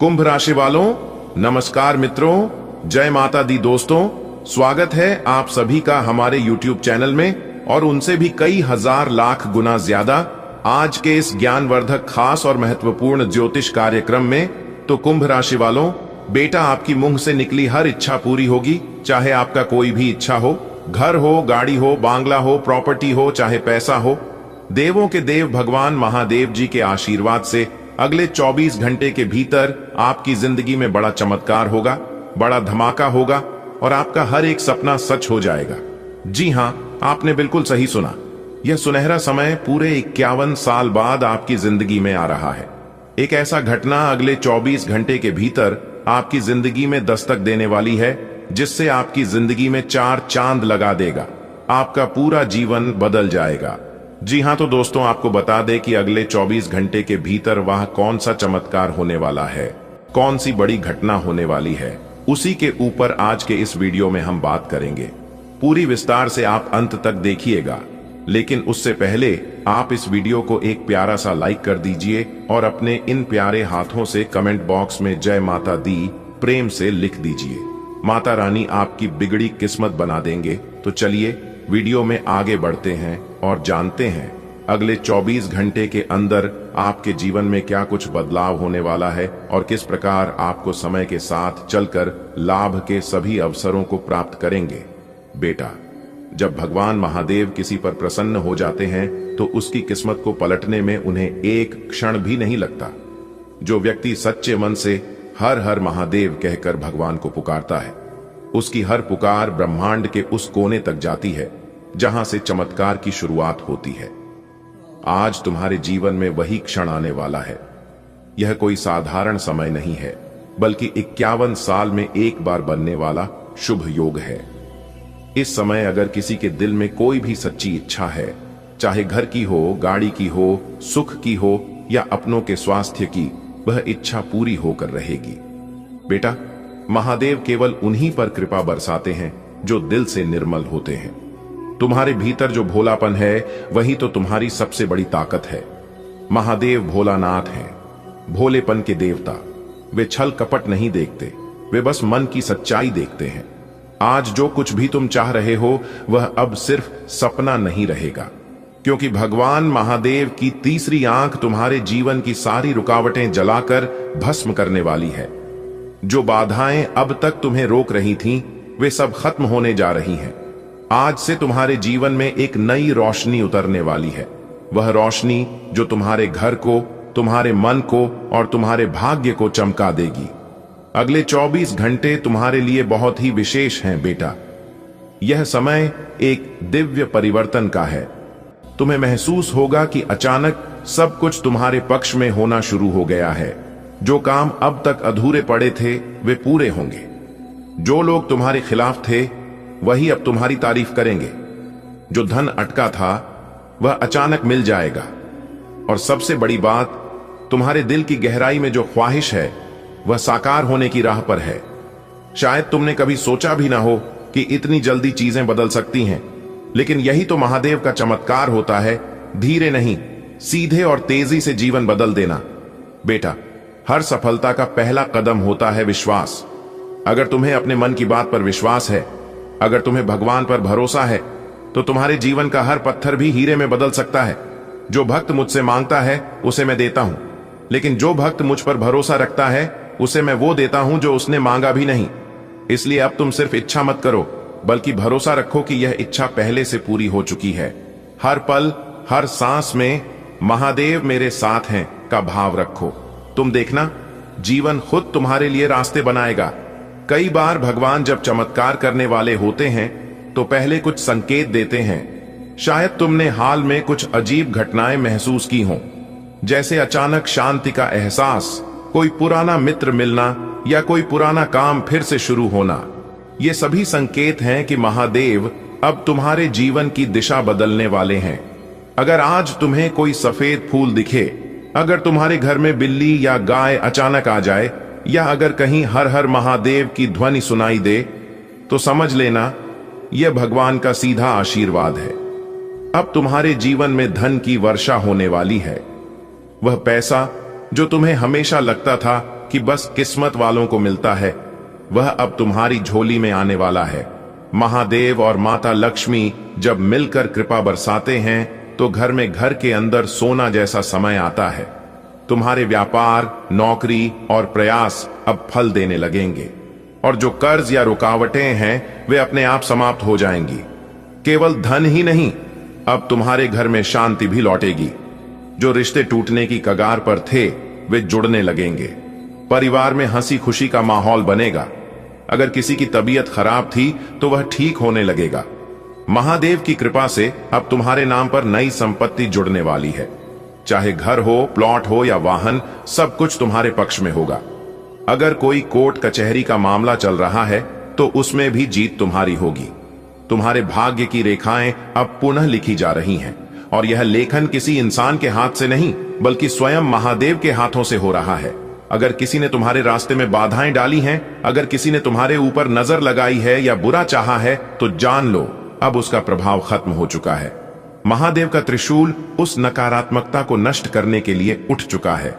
कुंभ राशि वालों, नमस्कार मित्रों, जय माता दी दोस्तों। स्वागत है आप सभी का हमारे YouTube चैनल में और उनसे भी कई हजार लाख गुना ज्यादा आज के इस ज्ञानवर्धक खास और महत्वपूर्ण ज्योतिष कार्यक्रम में। तो कुंभ राशि वालों, बेटा आपकी मुंह से निकली हर इच्छा पूरी होगी, चाहे आपका कोई भी इच्छा हो, घर हो, गाड़ी हो, बांग्ला हो, प्रॉपर्टी हो, चाहे पैसा हो। देवों के देव भगवान महादेव जी के आशीर्वाद से अगले 24 घंटे के भीतर आपकी जिंदगी में बड़ा चमत्कार होगा, बड़ा धमाका होगा और आपका हर एक सपना सच हो जाएगा। जी हां, आपने बिल्कुल सही सुना। यह सुनहरा समय पूरे 51 साल बाद आपकी जिंदगी में आ रहा है। एक ऐसा घटना अगले 24 घंटे के भीतर आपकी जिंदगी में दस्तक देने वाली है, जिससे आपकी जिंदगी में 4 चांद लगा देगा। आपका पूरा जीवन बदल जाएगा। जी हां, तो दोस्तों आपको बता दें कि अगले 24 घंटे के भीतर वह कौन सा चमत्कार होने वाला है, कौन सी बड़ी घटना होने वाली है, उसी के ऊपर आज के इस वीडियो में हम बात करेंगे। पूरी विस्तार से आप अंत तक देखिएगा, लेकिन उससे पहले आप इस वीडियो को एक प्यारा सा लाइक कर दीजिए और अपने इन प्यारे हाथों से कमेंट बॉक्स में जय माता दी प्रेम से लिख दीजिए। माता रानी आपकी बिगड़ी किस्मत बना देंगे। तो चलिए वीडियो में आगे बढ़ते हैं और जानते हैं अगले 24 घंटे के अंदर आपके जीवन में क्या कुछ बदलाव होने वाला है और किस प्रकार आपको समय के साथ चलकर लाभ के सभी अवसरों को प्राप्त करेंगे। बेटा, जब भगवान महादेव किसी पर प्रसन्न हो जाते हैं तो उसकी किस्मत को पलटने में उन्हें एक क्षण भी नहीं लगता। जो व्यक्ति सच्चे मन से हर हर महादेव कहकर भगवान को पुकारता है, उसकी हर पुकार ब्रह्मांड के उस कोने तक जाती है जहां से चमत्कार की शुरुआत होती है। आज तुम्हारे जीवन में वही क्षण आने वाला है। यह कोई साधारण समय नहीं है, बल्कि 51 साल में एक बार बनने वाला शुभ योग है। इस समय अगर किसी के दिल में कोई भी सच्ची इच्छा है, चाहे घर की हो, गाड़ी की हो, सुख की हो या अपनों के स्वास्थ्य की, वह इच्छा पूरी होकर रहेगी। बेटा, महादेव केवल उन्हीं पर कृपा बरसाते हैं जो दिल से निर्मल होते हैं। तुम्हारे भीतर जो भोलापन है वही तो तुम्हारी सबसे बड़ी ताकत है। महादेव भोलानाथ हैं, भोलेपन के देवता। वे छल कपट नहीं देखते, वे बस मन की सच्चाई देखते हैं। आज जो कुछ भी तुम चाह रहे हो वह अब सिर्फ सपना नहीं रहेगा, क्योंकि भगवान महादेव की तीसरी आंख तुम्हारे जीवन की सारी रुकावटें जलाकर भस्म करने वाली है। जो बाधाएं अब तक तुम्हें रोक रही थीं, वे सब खत्म होने जा रही हैं। आज से तुम्हारे जीवन में एक नई रोशनी उतरने वाली है। वह रोशनी जो तुम्हारे घर को, तुम्हारे मन को और तुम्हारे भाग्य को चमका देगी। अगले 24 घंटे तुम्हारे लिए बहुत ही विशेष हैं बेटा। यह समय एक दिव्य परिवर्तन का है। तुम्हें महसूस होगा कि अचानक सब कुछ तुम्हारे पक्ष में होना शुरू हो गया है। जो काम अब तक अधूरे पड़े थे वे पूरे होंगे। जो लोग तुम्हारे खिलाफ थे वही अब तुम्हारी तारीफ करेंगे। जो धन अटका था वह अचानक मिल जाएगा। और सबसे बड़ी बात, तुम्हारे दिल की गहराई में जो ख्वाहिश है वह साकार होने की राह पर है। शायद तुमने कभी सोचा भी ना हो कि इतनी जल्दी चीजें बदल सकती हैं, लेकिन यही तो महादेव का चमत्कार होता है। धीरे नहीं, सीधे और तेजी से जीवन बदल देना। बेटा, हर सफलता का पहला कदम होता है विश्वास। अगर तुम्हें अपने मन की बात पर विश्वास है, अगर तुम्हें भगवान पर भरोसा है, तो तुम्हारे जीवन का हर पत्थर भी हीरे में बदल सकता है। जो भक्त मुझसे मांगता है उसे मैं देता हूं, लेकिन जो भक्त मुझ पर भरोसा रखता है उसे मैं वो देता हूं जो उसने मांगा भी नहीं। इसलिए अब तुम सिर्फ इच्छा मत करो, बल्कि भरोसा रखो कि यह इच्छा पहले से पूरी हो चुकी है। हर पल, हर सांस में महादेव मेरे साथ हैं का भाव रखो। तुम देखना, जीवन खुद तुम्हारे लिए रास्ते बनाएगा। कई बार भगवान जब चमत्कार करने वाले होते हैं तो पहले कुछ संकेत देते हैं। शायद तुमने हाल में कुछ अजीब घटनाएं महसूस की हों, जैसे अचानक शांति का एहसास, कोई पुराना मित्र मिलना या कोई पुराना काम फिर से शुरू होना। ये सभी संकेत हैं कि महादेव अब तुम्हारे जीवन की दिशा बदलने वाले हैं। अगर आज तुम्हें कोई सफेद फूल दिखे, अगर तुम्हारे घर में बिल्ली या गाय अचानक आ जाए, या अगर कहीं हर हर महादेव की ध्वनि सुनाई दे, तो समझ लेना यह भगवान का सीधा आशीर्वाद है। अब तुम्हारे जीवन में धन की वर्षा होने वाली है। वह पैसा जो तुम्हें हमेशा लगता था कि बस किस्मत वालों को मिलता है, वह अब तुम्हारी झोली में आने वाला है। महादेव और माता लक्ष्मी जब मिलकर कृपा बरसाते हैं तो घर में घर के अंदर सोना जैसा समय आता है। तुम्हारे व्यापार, नौकरी और प्रयास अब फल देने लगेंगे और जो कर्ज या रुकावटें हैं वे अपने आप समाप्त हो जाएंगी। केवल धन ही नहीं, अब तुम्हारे घर में शांति भी लौटेगी। जो रिश्ते टूटने की कगार पर थे वे जुड़ने लगेंगे। परिवार में हंसी खुशी का माहौल बनेगा। अगर किसी की तबीयत खराब थी तो वह ठीक होने लगेगा। महादेव की कृपा से अब तुम्हारे नाम पर नई संपत्ति जुड़ने वाली है। चाहे घर हो, प्लॉट हो या वाहन, सब कुछ तुम्हारे पक्ष में होगा। अगर कोई कोर्ट कचहरी का मामला चल रहा है तो उसमें भी जीत तुम्हारी होगी। तुम्हारे भाग्य की रेखाएं अब पुनः लिखी जा रही हैं और यह लेखन किसी इंसान के हाथ से नहीं बल्कि स्वयं महादेव के हाथों से हो रहा है। अगर किसी ने तुम्हारे रास्ते में बाधाएं डाली हैं, अगर किसी ने तुम्हारे ऊपर नजर लगाई है या बुरा चाहा है, तो जान लो अब उसका प्रभाव खत्म हो चुका है। महादेव का त्रिशूल उस नकारात्मकता को नष्ट करने के लिए उठ चुका है।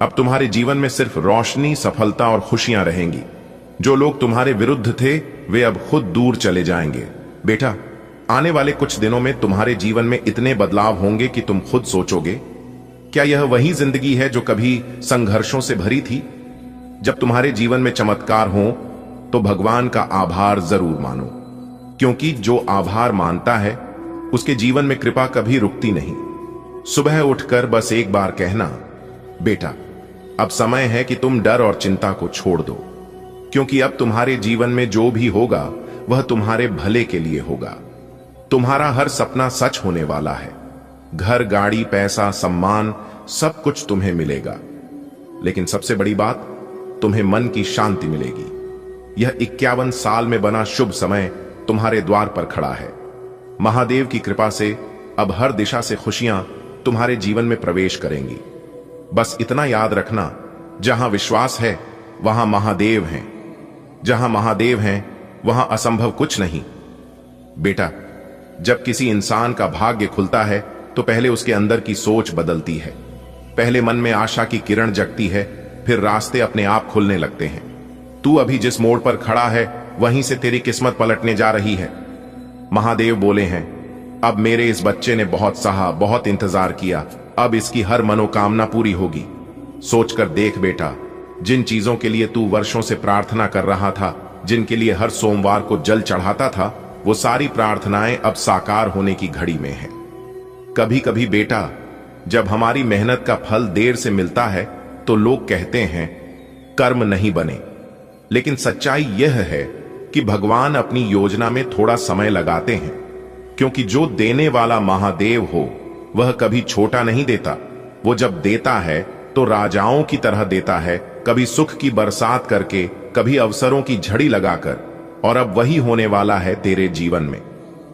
अब तुम्हारे जीवन में सिर्फ रोशनी, सफलता और खुशियां रहेंगी। जो लोग तुम्हारे विरुद्ध थे वे अब खुद दूर चले जाएंगे। बेटा, आने वाले कुछ दिनों में तुम्हारे जीवन में इतने बदलाव होंगे कि तुम खुद सोचोगे, क्या यह वही जिंदगी है जो कभी संघर्षों से भरी थी? जब तुम्हारे जीवन में चमत्कार हो तो भगवान का आभार जरूर मानो, क्योंकि जो आभार मानता है उसके जीवन में कृपा कभी रुकती नहीं। सुबह उठकर बस एक बार कहना, बेटा अब समय है कि तुम डर और चिंता को छोड़ दो, क्योंकि अब तुम्हारे जीवन में जो भी होगा वह तुम्हारे भले के लिए होगा। तुम्हारा हर सपना सच होने वाला है। घर, गाड़ी, पैसा, सम्मान, सब कुछ तुम्हें मिलेगा। लेकिन सबसे बड़ी बात, तुम्हें मन की शांति मिलेगी। यह 51 साल में बना शुभ समय तुम्हारे द्वार पर खड़ा है। महादेव की कृपा से अब हर दिशा से खुशियां तुम्हारे जीवन में प्रवेश करेंगी। बस इतना याद रखना, जहां विश्वास है वहां महादेव हैं। जहां महादेव हैं वहां असंभव कुछ नहीं। बेटा, जब किसी इंसान का भाग्य खुलता है तो पहले उसके अंदर की सोच बदलती है। पहले मन में आशा की किरण जगती है, फिर रास्ते अपने आप खुलने लगते हैं। तू अभी जिस मोड़ पर खड़ा है वहीं से तेरी किस्मत पलटने जा रही है। महादेव बोले हैं, अब मेरे इस बच्चे ने बहुत सहा, बहुत इंतजार किया, अब इसकी हर मनोकामना पूरी होगी। सोचकर देख बेटा, जिन चीजों के लिए तू वर्षों से प्रार्थना कर रहा था, जिनके लिए हर सोमवार को जल चढ़ाता था, वो सारी प्रार्थनाएं अब साकार होने की घड़ी में है। कभी कभी बेटा, जब हमारी मेहनत का फल देर से मिलता है तो लोग कहते हैं कर्म नहीं बने, लेकिन सच्चाई यह है कि भगवान अपनी योजना में थोड़ा समय लगाते हैं, क्योंकि जो देने वाला महादेव हो वह कभी छोटा नहीं देता। वो जब देता है तो राजाओं की तरह देता है, कभी सुख की बरसात करके, कभी अवसरों की झड़ी लगाकर। और अब वही होने वाला है तेरे जीवन में।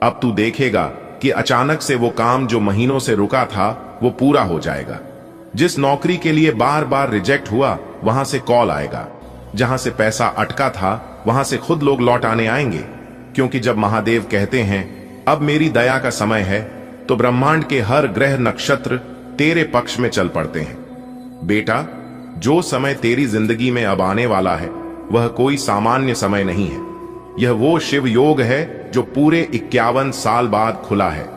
अब तू देखेगा कि अचानक से वो काम जो महीनों से रुका था वो पूरा हो जाएगा। जिस नौकरी के लिए बार बार रिजेक्ट हुआ वहां से कॉल आएगा। जहां से पैसा अटका था वहां से खुद लोग लौट आने आएंगे, क्योंकि जब महादेव कहते हैं अब मेरी दया का समय है, तो ब्रह्मांड के हर ग्रह नक्षत्र तेरे पक्ष में चल पड़ते हैं। बेटा, जो समय तेरी जिंदगी में अब आने वाला है वह कोई सामान्य समय नहीं है। यह वो शिव योग है जो पूरे 51 साल बाद खुला है।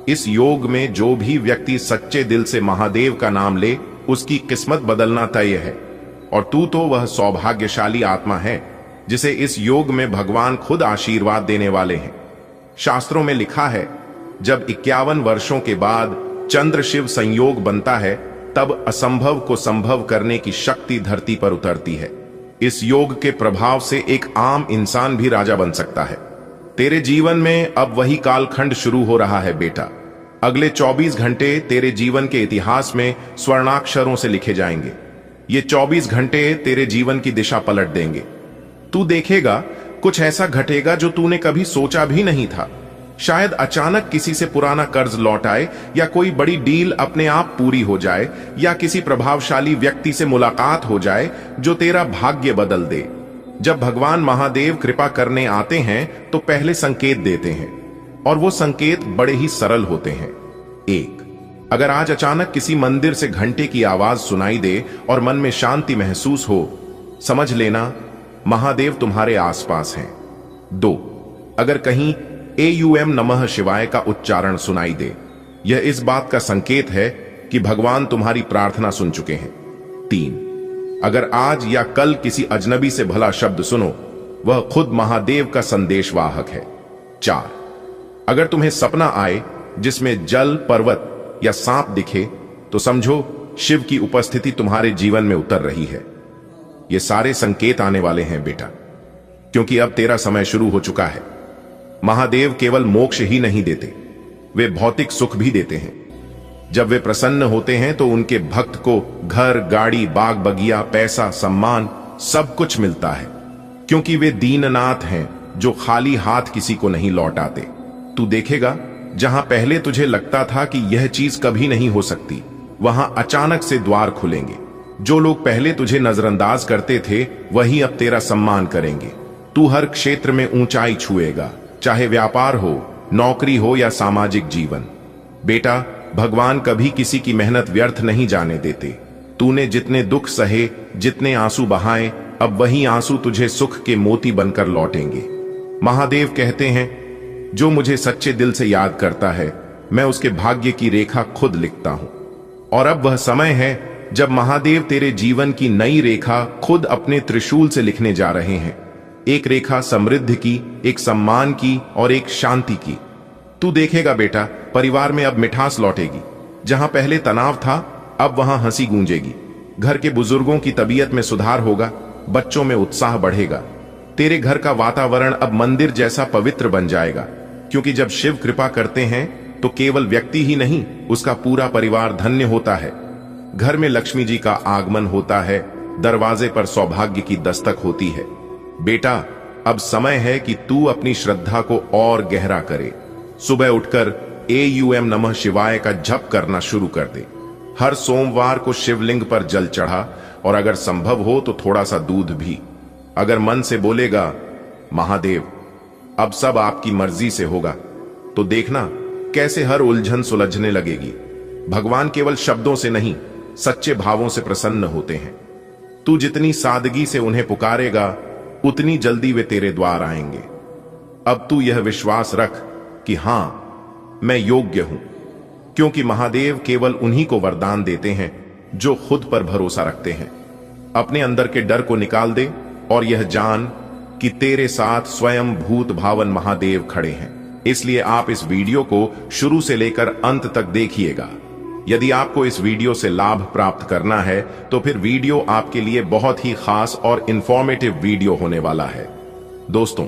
इस योग में जो भी व्यक्ति सच्चे दिल से महादेव का नाम ले, उसकी किस्मत बदलना तय है। और तू तो वह सौभाग्यशाली आत्मा है जिसे इस योग में भगवान खुद आशीर्वाद देने वाले हैं। शास्त्रों में लिखा है, जब 51 वर्षों के बाद चंद्र शिव संयोग बनता है, तब असंभव को संभव करने की शक्ति धरती पर उतरती है। इस योग के प्रभाव से एक आम इंसान भी राजा बन सकता है। तेरे जीवन में अब वही कालखंड शुरू हो रहा है बेटा। अगले 24 घंटे तेरे जीवन के इतिहास में स्वर्णाक्षरों से लिखे जाएंगे। ये 24 घंटे तेरे जीवन की दिशा पलट देंगे। तू देखेगा कुछ ऐसा घटेगा जो तूने कभी सोचा भी नहीं था। शायद अचानक किसी से पुराना कर्ज लौट आए, या कोई बड़ी डील अपने आप पूरी हो जाए, या किसी प्रभावशाली व्यक्ति से मुलाकात हो जाए जो तेरा भाग्य बदल दे। जब भगवान महादेव कृपा करने आते हैं तो पहले संकेत देते हैं, और वो संकेत बड़े ही सरल होते हैं। एक, अगर आज अचानक किसी मंदिर से घंटे की आवाज सुनाई दे और मन में शांति महसूस हो, समझ लेना महादेव तुम्हारे आसपास हैं। 2, अगर कहीं AUM नमः शिवाय का उच्चारण सुनाई दे, यह इस बात का संकेत है कि भगवान तुम्हारी प्रार्थना सुन चुके हैं। 3, अगर आज या कल किसी अजनबी से भला शब्द सुनो, वह खुद महादेव का संदेशवाहक है। 4, अगर तुम्हें सपना आए जिसमें जल, पर्वत या सांप दिखे, तो समझो शिव की उपस्थिति तुम्हारे जीवन में उतर रही है। ये सारे संकेत आने वाले हैं बेटा, क्योंकि अब तेरा समय शुरू हो चुका है। महादेव केवल मोक्ष ही नहीं देते, वे भौतिक सुख भी देते हैं। जब वे प्रसन्न होते हैं तो उनके भक्त को घर, गाड़ी, बाग बगिया, पैसा, सम्मान सब कुछ मिलता है, क्योंकि वे दीननाथ हैं जो खाली हाथ किसी को नहीं लौटाते। तू देखेगा, जहां पहले तुझे लगता था कि यह चीज कभी नहीं हो सकती, वहां अचानक से द्वार खुलेंगे। जो लोग पहले तुझे नजरअंदाज करते थे, वही अब तेरा सम्मान करेंगे। तू हर क्षेत्र में ऊंचाई छुएगा, चाहे व्यापार हो, नौकरी हो या सामाजिक जीवन। बेटा, भगवान कभी किसी की मेहनत व्यर्थ नहीं जाने देते। तूने जितने दुख सहे, जितने आंसू बहाए, अब वही आंसू तुझे सुख के मोती बनकर लौटेंगे। महादेव कहते हैं, जो मुझे सच्चे दिल से याद करता है, मैं उसके भाग्य की रेखा खुद लिखता हूं। और अब वह समय है जब महादेव तेरे जीवन की नई रेखा खुद अपने त्रिशूल से लिखने जा रहे हैं। एक रेखा समृद्धि की, एक सम्मान की और एक शांति की। तू देखेगा बेटा, परिवार में अब मिठास लौटेगी। जहां पहले तनाव था, अब वहां हंसी गूंजेगी। घर के बुजुर्गों की तबीयत में सुधार होगा, बच्चों में उत्साह बढ़ेगा। तेरे घर का वातावरण अब मंदिर जैसा पवित्र बन जाएगा, क्योंकि जब शिव कृपा करते हैं तो केवल व्यक्ति ही नहीं, उसका पूरा परिवार धन्य होता है। घर में लक्ष्मी जी का आगमन होता है, दरवाजे पर सौभाग्य की दस्तक होती है। बेटा, अब समय है कि तू अपनी श्रद्धा को और गहरा करे। सुबह उठकर AUM नमः शिवाय का जप करना शुरू कर दे। हर सोमवार को शिवलिंग पर जल चढ़ा, और अगर संभव हो तो थोड़ा सा दूध भी। अगर मन से बोलेगा, महादेव अब सब आपकी मर्जी से होगा, तो देखना कैसे हर उलझन सुलझने लगेगी। भगवान केवल शब्दों से नहीं, सच्चे भावों से प्रसन्न होते हैं। तू जितनी सादगी से उन्हें पुकारेगा, उतनी जल्दी वे तेरे द्वार आएंगे। अब तू यह विश्वास रख कि हां, मैं योग्य हूं, क्योंकि महादेव केवल उन्हीं को वरदान देते हैं जो खुद पर भरोसा रखते हैं। अपने अंदर के डर को निकाल दे और यह जान कि तेरे साथ स्वयं भूत भावन महादेव खड़े हैं। इसलिए आप इस वीडियो को शुरू से लेकर अंत तक देखिएगा। यदि आपको इस वीडियो से लाभ प्राप्त करना है, तो फिर वीडियो आपके लिए बहुत ही खास और इंफॉर्मेटिव वीडियो होने वाला है। दोस्तों,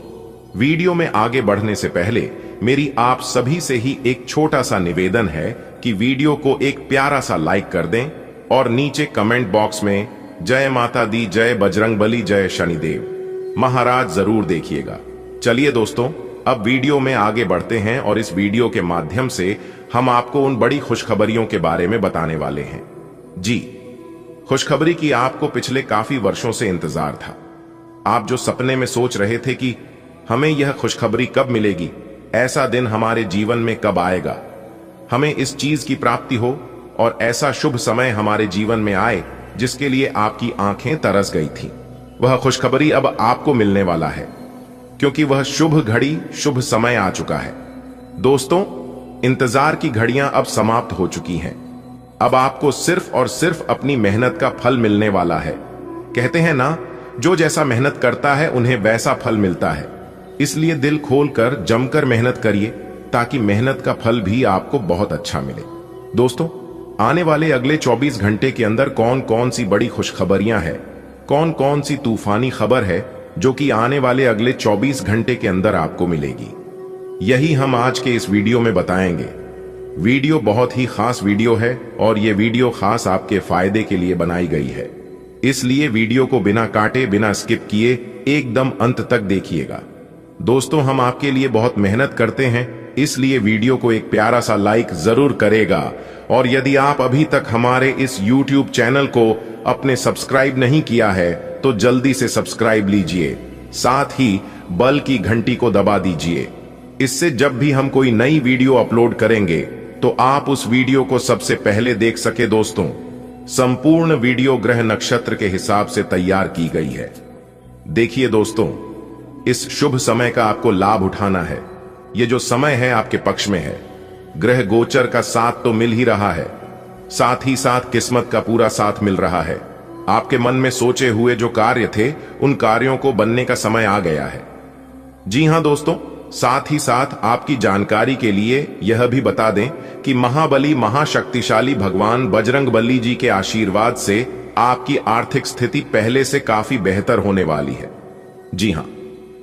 वीडियो में आगे बढ़ने से पहले मेरी आप सभी से ही एक छोटा सा निवेदन है कि वीडियो को एक प्यारा सा लाइक कर दें और नीचे कमेंट बॉक्स में जय माता दी, जय बजरंगबली, जय शनिदेव महाराज जरूर देखिएगा। चलिए दोस्तों, अब वीडियो में आगे बढ़ते हैं और इस वीडियो के माध्यम से हम आपको उन बड़ी खुशखबरियों के बारे में बताने वाले हैं। जी, खुशखबरी की आपको पिछले काफी वर्षों से इंतजार था। आप जो सपने में सोच रहे थे कि हमें यह खुशखबरी कब मिलेगी, ऐसा दिन हमारे जीवन में कब आएगा, हमें इस चीज की प्राप्ति हो और ऐसा शुभ समय हमारे जीवन में आए जिसके लिए आपकी आंखें तरस गई थीं, वह खुशखबरी अब आपको मिलने वाला है, क्योंकि वह शुभ घड़ी, शुभ समय आ चुका है। दोस्तों, इंतजार की घड़ियां अब समाप्त हो चुकी हैं। अब आपको सिर्फ और सिर्फ अपनी मेहनत का फल मिलने वाला है। कहते हैं ना, जो जैसा मेहनत करता है उन्हें वैसा फल मिलता है। इसलिए दिल खोलकर जमकर मेहनत करिए, ताकि मेहनत का फल भी आपको बहुत अच्छा मिले। दोस्तों, आने वाले अगले 24 घंटे के अंदर कौन कौन सी बड़ी खुशखबरियां हैं, कौन कौन सी तूफानी खबर है जो कि आने वाले अगले 24 घंटे के अंदर आपको मिलेगी, यही हम आज के इस वीडियो में बताएंगे। वीडियो बहुत ही खास वीडियो है और यह वीडियो खास आपके फायदे के लिए बनाई गई है। इसलिए वीडियो को बिना काटे, बिना स्किप किए एकदम अंत तक देखिएगा। दोस्तों, हम आपके लिए बहुत मेहनत करते हैं, इसलिए वीडियो को एक प्यारा सा लाइक जरूर करेगा। और यदि आप अभी तक हमारे इस YouTube चैनल को अपने सब्सक्राइब नहीं किया है, तो जल्दी से सब्सक्राइब लीजिए, साथ ही बेल की घंटी को दबा दीजिए। इससे जब भी हम कोई नई वीडियो अपलोड करेंगे तो आप उस वीडियो को सबसे पहले देख सके। दोस्तों, संपूर्ण वीडियो ग्रह नक्षत्र के हिसाब से तैयार की गई है। देखिए दोस्तों, इस शुभ समय का आपको लाभ उठाना है। ये जो समय है आपके पक्ष में है। ग्रह गोचर का साथ तो मिल ही रहा है, साथ ही साथ किस्मत का पूरा साथ मिल रहा है। आपके मन में सोचे हुए जो कार्य थे, उन कार्यों को बनने का समय आ गया है। जी हां दोस्तों, साथ ही साथ आपकी जानकारी के लिए यह भी बता दें कि महाबली महाशक्तिशाली भगवान बजरंगबली जी के आशीर्वाद से आपकी आर्थिक स्थिति पहले से काफी बेहतर होने वाली है। जी हां,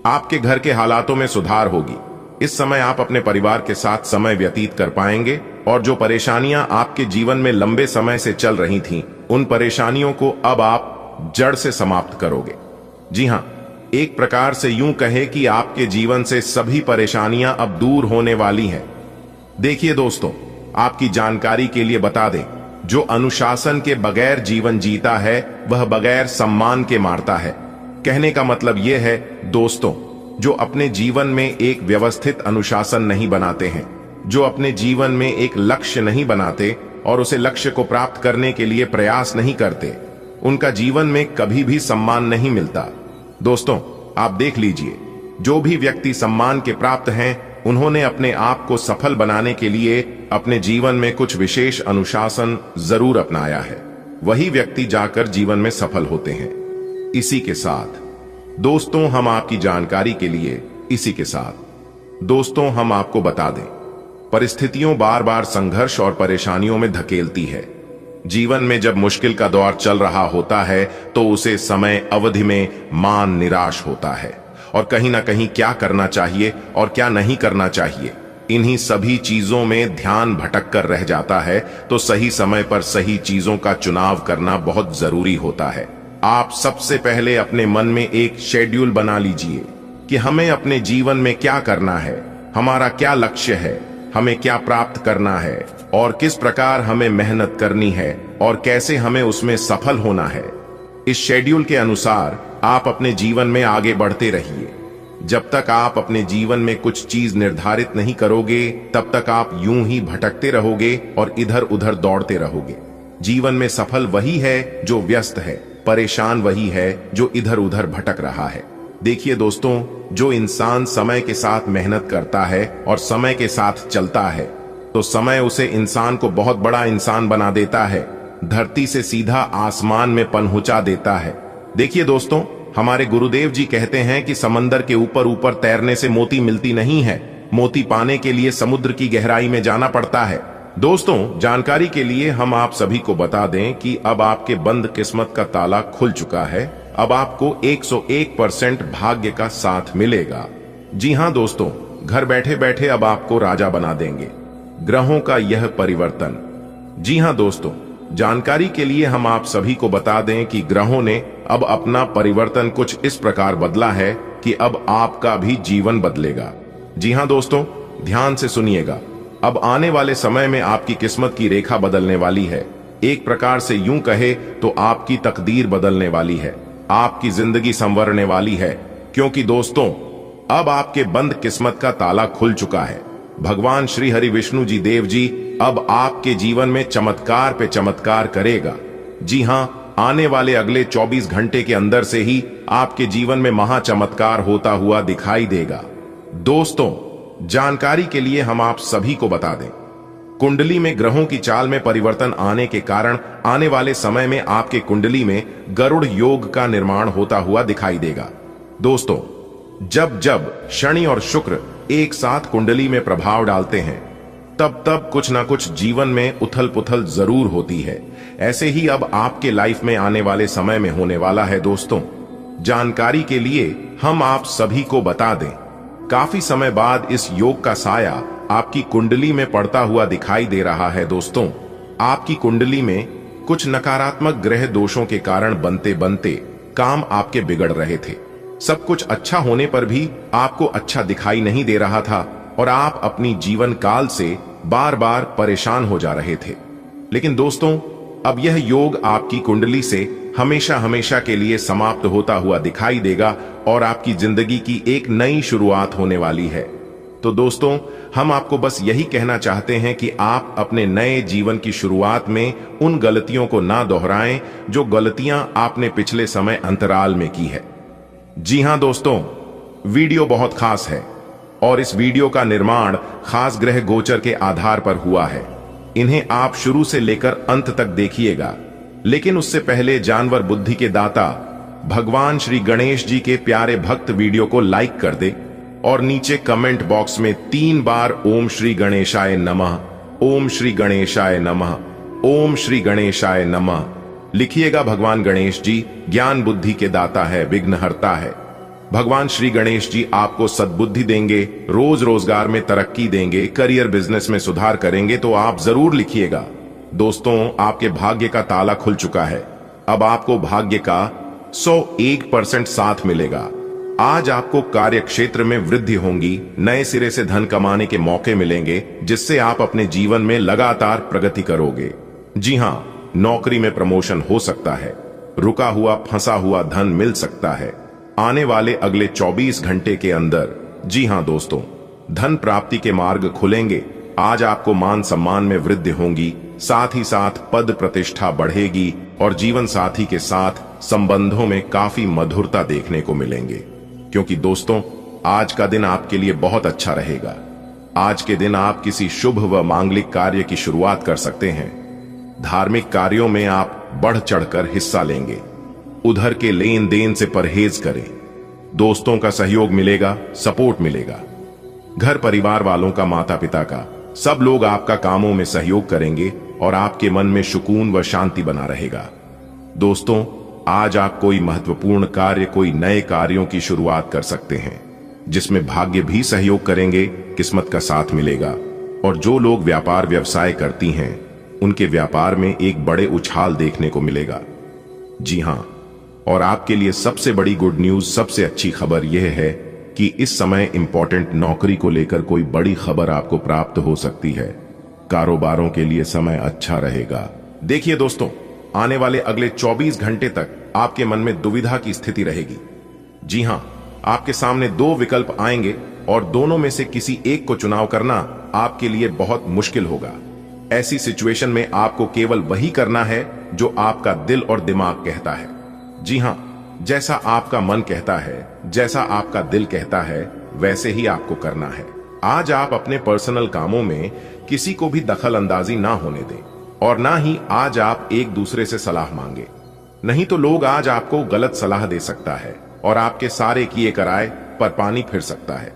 आपके घर के हालातों में सुधार होगी। इस समय आप अपने परिवार के साथ समय व्यतीत कर पाएंगे और जो परेशानियां आपके जीवन में लंबे समय से चल रही थीं, उन परेशानियों को अब आप जड़ से समाप्त करोगे। जी हां, एक प्रकार से यूं कहे कि आपके जीवन से सभी परेशानियां अब दूर होने वाली हैं। देखिए दोस्तों, आपकी जानकारी के लिए बता दें, जो अनुशासन के बगैर जीवन जीता है वह बगैर सम्मान के मारता है। कहने का मतलब यह है दोस्तों, जो अपने जीवन में एक व्यवस्थित अनुशासन नहीं बनाते हैं, जो अपने जीवन में एक लक्ष्य नहीं बनाते और उसे लक्ष्य को प्राप्त करने के लिए प्रयास नहीं करते, उनका जीवन में कभी भी सम्मान नहीं मिलता। दोस्तों, आप देख लीजिए, जो भी व्यक्ति सम्मान के प्राप्त हैं, उन्होंने अपने आप को सफल बनाने के लिए अपने जीवन में कुछ विशेष अनुशासन जरूर अपनाया है। वही व्यक्ति जाकर जीवन में सफल होते हैं। इसी के साथ दोस्तों, हम आपकी जानकारी के लिए दोस्तों हम आपको बता दें, परिस्थितियों बार बार संघर्ष और परेशानियों में धकेलती है। जीवन में जब मुश्किल का दौर चल रहा होता है तो उसे समय अवधि में मान निराश होता है और कहीं ना कहीं क्या करना चाहिए और क्या नहीं करना चाहिए, इन्हीं सभी चीजों में ध्यान भटक कर रह जाता है। तो सही समय पर सही चीजों का चुनाव करना बहुत जरूरी होता है। आप सबसे पहले अपने मन में एक शेड्यूल बना लीजिए कि हमें अपने जीवन में क्या करना है, हमारा क्या लक्ष्य है, हमें क्या प्राप्त करना है और किस प्रकार हमें मेहनत करनी है और कैसे हमें उसमें सफल होना है। इस शेड्यूल के अनुसार आप अपने जीवन में आगे बढ़ते रहिए। जब तक आप अपने जीवन में कुछ चीज निर्धारित नहीं करोगे, तब तक आप यूं ही भटकते रहोगे और इधर उधर दौड़ते रहोगे। जीवन में सफल वही है जो व्यस्त है, परेशान वही है जो इधर उधर भटक रहा है। देखिए दोस्तों, जो इंसान समय के साथ मेहनत करता है और समय के साथ चलता है, तो समय उसे इंसान को बहुत बड़ा इंसान बना देता है, धरती से सीधा आसमान में पनहुचा देता है। देखिए दोस्तों, हमारे गुरुदेव जी कहते हैं कि समंदर के ऊपर ऊपर तैरने से मोती मिलती नहीं है, मोती पाने के लिए समुद्र की गहराई में जाना पड़ता है। दोस्तों, जानकारी के लिए हम आप सभी को बता दें कि अब आपके बंद किस्मत का ताला खुल चुका है। अब आपको 101% भाग्य का साथ मिलेगा। जी हां दोस्तों, घर बैठे बैठे अब आपको राजा बना देंगे ग्रहों का यह परिवर्तन। जी हां दोस्तों, जानकारी के लिए हम आप सभी को बता दें कि ग्रहों ने अब अपना परिवर्तन कुछ इस प्रकार बदला है कि अब आपका भी जीवन बदलेगा। जी हां दोस्तों, ध्यान से सुनिएगा। अब आने वाले समय में आपकी किस्मत की रेखा बदलने वाली है। एक प्रकार से यूं कहे तो आपकी तकदीर बदलने वाली है, आपकी जिंदगी संवरने वाली है। क्योंकि दोस्तों, अब आपके बंद किस्मत का ताला खुल चुका है। भगवान श्री हरि विष्णु जी देव जी अब आपके जीवन में चमत्कार पे चमत्कार करेगा। जी हां, आने वाले अगले 24 घंटे के अंदर से ही आपके जीवन में महा चमत्कार होता हुआ दिखाई देगा। दोस्तों, जानकारी के लिए हम आप सभी को बता दें, कुंडली में ग्रहों की चाल में परिवर्तन आने के कारण आने वाले समय में आपके कुंडली में गरुड़ योग का निर्माण होता हुआ दिखाई देगा। दोस्तों, जब जब शनि और शुक्र एक साथ कुंडली में प्रभाव डालते हैं, तब तब कुछ ना कुछ जीवन में उथल पुथल जरूर होती है। ऐसे ही अब आपके लाइफ में आने वाले समय में होने वाला है। दोस्तों, जानकारी के लिए हम आप सभी को बता दें, काफी समय बाद इस योग का साया आपकी कुंडली में पड़ता हुआ दिखाई दे रहा है। दोस्तों, आपकी कुंडली में कुछ नकारात्मक ग्रह दोषों के कारण बनते बनते काम आपके बिगड़ रहे थे। सब कुछ अच्छा होने पर भी आपको अच्छा दिखाई नहीं दे रहा था और आप अपनी जीवन काल से बार बार परेशान हो जा रहे थे। लेकिन दोस्तों, अब यह योग आपकी कुंडली से हमेशा हमेशा के लिए समाप्त होता हुआ दिखाई देगा और आपकी जिंदगी की एक नई शुरुआत होने वाली है। तो दोस्तों, हम आपको बस यही कहना चाहते हैं कि आप अपने नए जीवन की शुरुआत में उन गलतियों को ना दोहराएं जो गलतियां आपने पिछले समय अंतराल में की है। जी हां दोस्तों, वीडियो बहुत खास है और इस वीडियो का निर्माण खास ग्रह गोचर के आधार पर हुआ है। इन्हें आप शुरू से लेकर अंत तक देखिएगा, लेकिन उससे पहले जानवर बुद्धि के दाता भगवान श्री गणेश जी के प्यारे भक्त वीडियो को लाइक कर दे और नीचे कमेंट बॉक्स में 3 बार ओम श्री गणेशाय नमः, ओम श्री गणेशाय नमः, ओम श्री गणेशाय नमः लिखिएगा। भगवान गणेश जी ज्ञान बुद्धि के दाता है, विघ्नहर्ता है। भगवान श्री गणेश जी आपको सद्बुद्धि देंगे, रोज रोजगार में तरक्की देंगे, करियर बिजनेस में सुधार करेंगे, तो आप जरूर लिखिएगा। दोस्तों, आपके भाग्य का ताला खुल चुका है। अब आपको भाग्य का 101% साथ मिलेगा। आज आपको कार्य क्षेत्र में वृद्धि होगी, नए सिरे से धन कमाने के मौके मिलेंगे, जिससे आप अपने जीवन में लगातार प्रगति करोगे। जी हां, नौकरी में प्रमोशन हो सकता है, रुका हुआ फंसा हुआ धन मिल सकता है आने वाले अगले 24 घंटे के अंदर। जी हां दोस्तों, धन प्राप्ति के मार्ग खुलेंगे। आज आपको मान सम्मान में वृद्धि होगी, साथ ही साथ पद प्रतिष्ठा बढ़ेगी और जीवन साथी के साथ संबंधों में काफी मधुरता देखने को मिलेंगे। क्योंकि दोस्तों, आज का दिन आपके लिए बहुत अच्छा रहेगा। आज के दिन आप किसी शुभ व मांगलिक कार्य की शुरुआत कर सकते हैं। धार्मिक कार्यों में आप बढ़ चढ़कर हिस्सा लेंगे। उधर के लेन देन से परहेज करें। दोस्तों का सहयोग मिलेगा, सपोर्ट मिलेगा। घर परिवार वालों का, माता पिता का, सब लोग आपका कामों में सहयोग करेंगे और आपके मन में सुकून व शांति बना रहेगा। दोस्तों, आज आप कोई महत्वपूर्ण कार्य, कोई नए कार्यों की शुरुआत कर सकते हैं, जिसमें भाग्य भी सहयोग करेंगे, किस्मत का साथ मिलेगा। और जो लोग व्यापार व्यवसाय करती हैं, उनके व्यापार में एक बड़े उछाल देखने को मिलेगा। जी हां, और आपके लिए सबसे बड़ी गुड न्यूज, सबसे अच्छी खबर यह है कि इस समय इंपॉर्टेंट नौकरी को लेकर कोई बड़ी खबर आपको प्राप्त हो सकती है। कारोबारों के लिए समय अच्छा रहेगा। देखिए दोस्तों, आने वाले अगले 24 घंटे तक आपके मन में दुविधा की स्थिति रहेगी। जी हां, आपके सामने 2 विकल्प आएंगे और दोनों में से किसी एक को चुनाव करना आपके लिए बहुत मुश्किल होगा। ऐसी सिचुएशन में आपको केवल वही करना है जो आपका दिल और दिमाग कहता है। जी हां, जैसा आपका मन कहता है, जैसा आपका दिल कहता है, वैसे ही आपको करना है। आज आप अपने पर्सनल कामों में किसी को भी दखल अंदाजी ना होने दें और ना ही आज आप एक दूसरे से सलाह मांगे। नहीं तो लोग आज आपको गलत सलाह दे सकता है और आपके सारे किए कराए पर पानी फिर सकता है।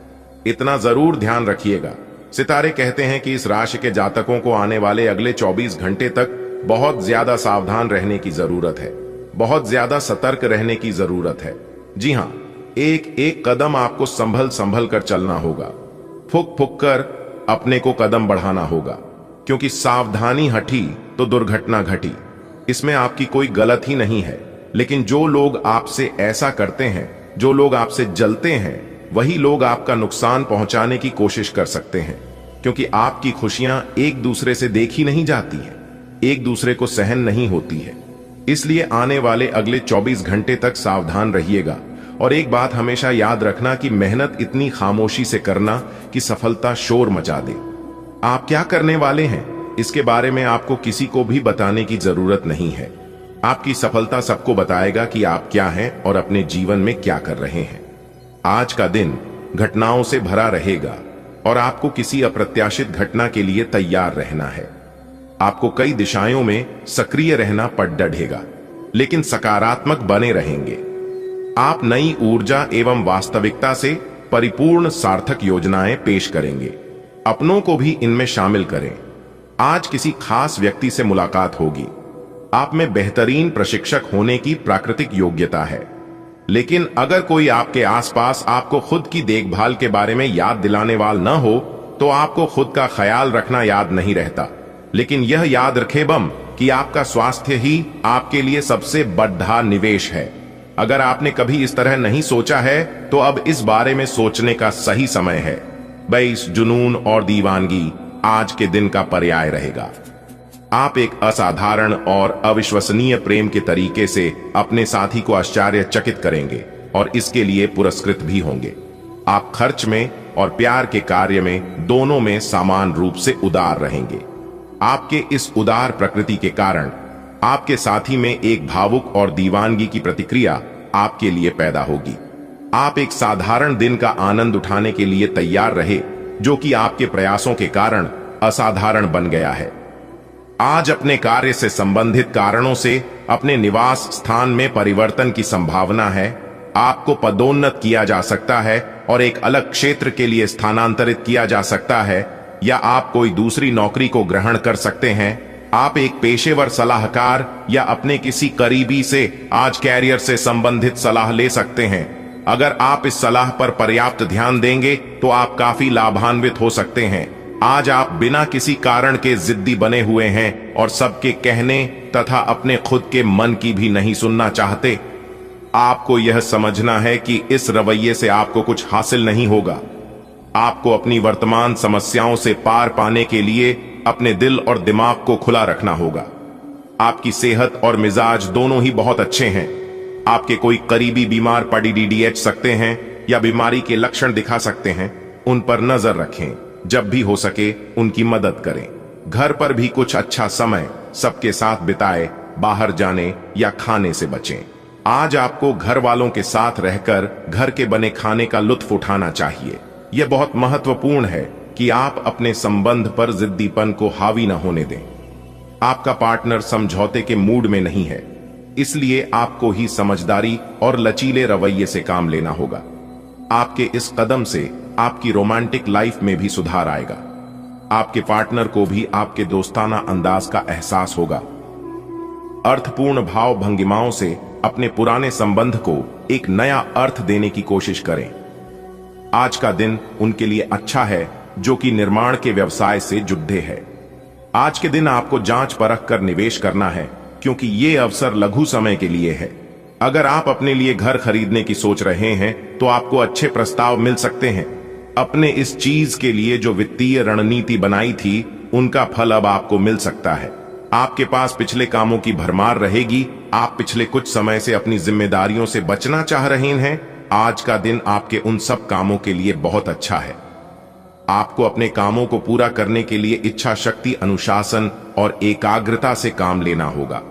इतना जरूर ध्यान रखिएगा। सितारे कहते हैं कि इस राशि के जातकों को आने वाले अगले 24 घंटे तक बहुत ज्यादा सावधान रहने की जरूरत है, बहुत ज्यादा सतर्क रहने की जरूरत है। जी हां, एक एक कदम आपको संभल संभल कर चलना होगा। फुक फुक कर अपने को कदम बढ़ाना होगा, क्योंकि सावधानी हटी तो दुर्घटना घटी। इसमें आपकी कोई गलत ही नहीं है, लेकिन जो लोग आपसे ऐसा करते हैं, जो लोग आपसे जलते हैं, वही लोग आपका नुकसान पहुंचाने की कोशिश कर सकते हैं। क्योंकि आपकी खुशियां एक दूसरे से देखी नहीं जाती हैं, एक दूसरे को सहन नहीं होती है। इसलिए आने वाले अगले 24 घंटे तक सावधान रहिएगा। और एक बात हमेशा याद रखना कि मेहनत इतनी खामोशी से करना कि सफलता शोर मचा दे। आप क्या करने वाले हैं, इसके बारे में आपको किसी को भी बताने की जरूरत नहीं है। आपकी सफलता सबको बताएगा कि आप क्या हैं और अपने जीवन में क्या कर रहे हैं। आज का दिन घटनाओं से भरा रहेगा और आपको किसी अप्रत्याशित घटना के लिए तैयार रहना है। आपको कई दिशाओं में सक्रिय रहना पड़ डढ़ेगा, लेकिन सकारात्मक बने रहेंगे। आप नई ऊर्जा एवं वास्तविकता से परिपूर्ण सार्थक योजनाएं पेश करेंगे। अपनों को भी इनमें शामिल करें। आज किसी खास व्यक्ति से मुलाकात होगी। आप में बेहतरीन प्रशिक्षक होने की प्राकृतिक योग्यता है, लेकिन अगर कोई आपके आसपास आपको खुद की देखभाल के बारे में याद दिलाने वाला न हो, तो आपको खुद का ख्याल रखना याद नहीं रहता। लेकिन यह याद रखे बम कि आपका स्वास्थ्य ही आपके लिए सबसे बड़ा निवेश है। अगर आपने कभी इस तरह नहीं सोचा है, तो अब इस बारे में सोचने का सही समय है। बैस, जुनून और दीवानगी आज के दिन का पर्याय रहेगा। आप एक असाधारण और अविश्वसनीय प्रेम के तरीके से अपने साथी को आश्चर्यचकित करेंगे और इसके लिए पुरस्कृत भी होंगे। आप खर्च में और प्यार के कार्य में दोनों में समान रूप से उदार रहेंगे। आपके इस उदार प्रकृति के कारण आपके साथी में एक भावुक और दीवानगी की प्रतिक्रिया आपके लिए पैदा होगी। आप एक साधारण दिन का आनंद उठाने के लिए तैयार रहे, जो कि आपके प्रयासों के कारण असाधारण बन गया है। आज अपने कार्य से संबंधित कारणों से अपने निवास स्थान में परिवर्तन की संभावना है। आपको पदोन्नत किया जा सकता है और एक अलग क्षेत्र के लिए स्थानांतरित किया जा सकता है, या आप कोई दूसरी नौकरी को ग्रहण कर सकते हैं। आप एक पेशेवर सलाहकार या अपने किसी करीबी से आज कैरियर से संबंधित सलाह ले सकते हैं। अगर आप इस सलाह पर पर्याप्त ध्यान देंगे तो आप काफी लाभान्वित हो सकते हैं। आज आप बिना किसी कारण के जिद्दी बने हुए हैं और सबके कहने तथा अपने खुद के मन की भी नहीं सुनना चाहते। आपको यह समझना है कि इस रवैये से आपको कुछ हासिल नहीं होगा। आपको अपनी वर्तमान समस्याओं से पार पाने के लिए अपने दिल और दिमाग को खुला रखना होगा। आपकी सेहत और मिजाज दोनों ही बहुत अच्छे हैं। आपके कोई करीबी बीमार पड़ सकते हैं या बीमारी के लक्षण दिखा सकते हैं। उन पर नजर रखें, जब भी हो सके उनकी मदद करें। घर पर भी कुछ अच्छा समय सबके साथ बिताए, बाहर जाने या खाने से बचें। आज आपको घर वालों के साथ रहकर घर के बने खाने का लुत्फ उठाना चाहिए। यह बहुत महत्वपूर्ण है कि आप अपने संबंध पर जिद्दीपन को हावी न होने दें। आपका पार्टनर समझौते के मूड में नहीं है, इसलिए आपको ही समझदारी और लचीले रवैये से काम लेना होगा। आपके इस कदम से आपकी रोमांटिक लाइफ में भी सुधार आएगा। आपके पार्टनर को भी आपके दोस्ताना अंदाज का एहसास होगा। अर्थपूर्ण भाव भंगिमाओं से अपने पुराने संबंध को एक नया अर्थ देने की कोशिश करें। आज का दिन उनके लिए अच्छा है जो कि निर्माण के व्यवसाय से जुड़े हैं। आज के दिन आपको जांच परख कर निवेश करना है, क्योंकि ये अवसर लघु समय के लिए है। अगर आप अपने लिए घर खरीदने की सोच रहे हैं तो आपको अच्छे प्रस्ताव मिल सकते हैं। अपने इस चीज के लिए जो वित्तीय रणनीति बनाई थी, उनका फल अब आपको मिल सकता है। आपके पास पिछले कामों की भरमार रहेगी। आप पिछले कुछ समय से अपनी जिम्मेदारियों से बचना चाह रहे हैं। आज का दिन आपके उन सब कामों के लिए बहुत अच्छा है। आपको अपने कामों को पूरा करने के लिए इच्छा शक्ति, अनुशासन और एकाग्रता से काम लेना होगा।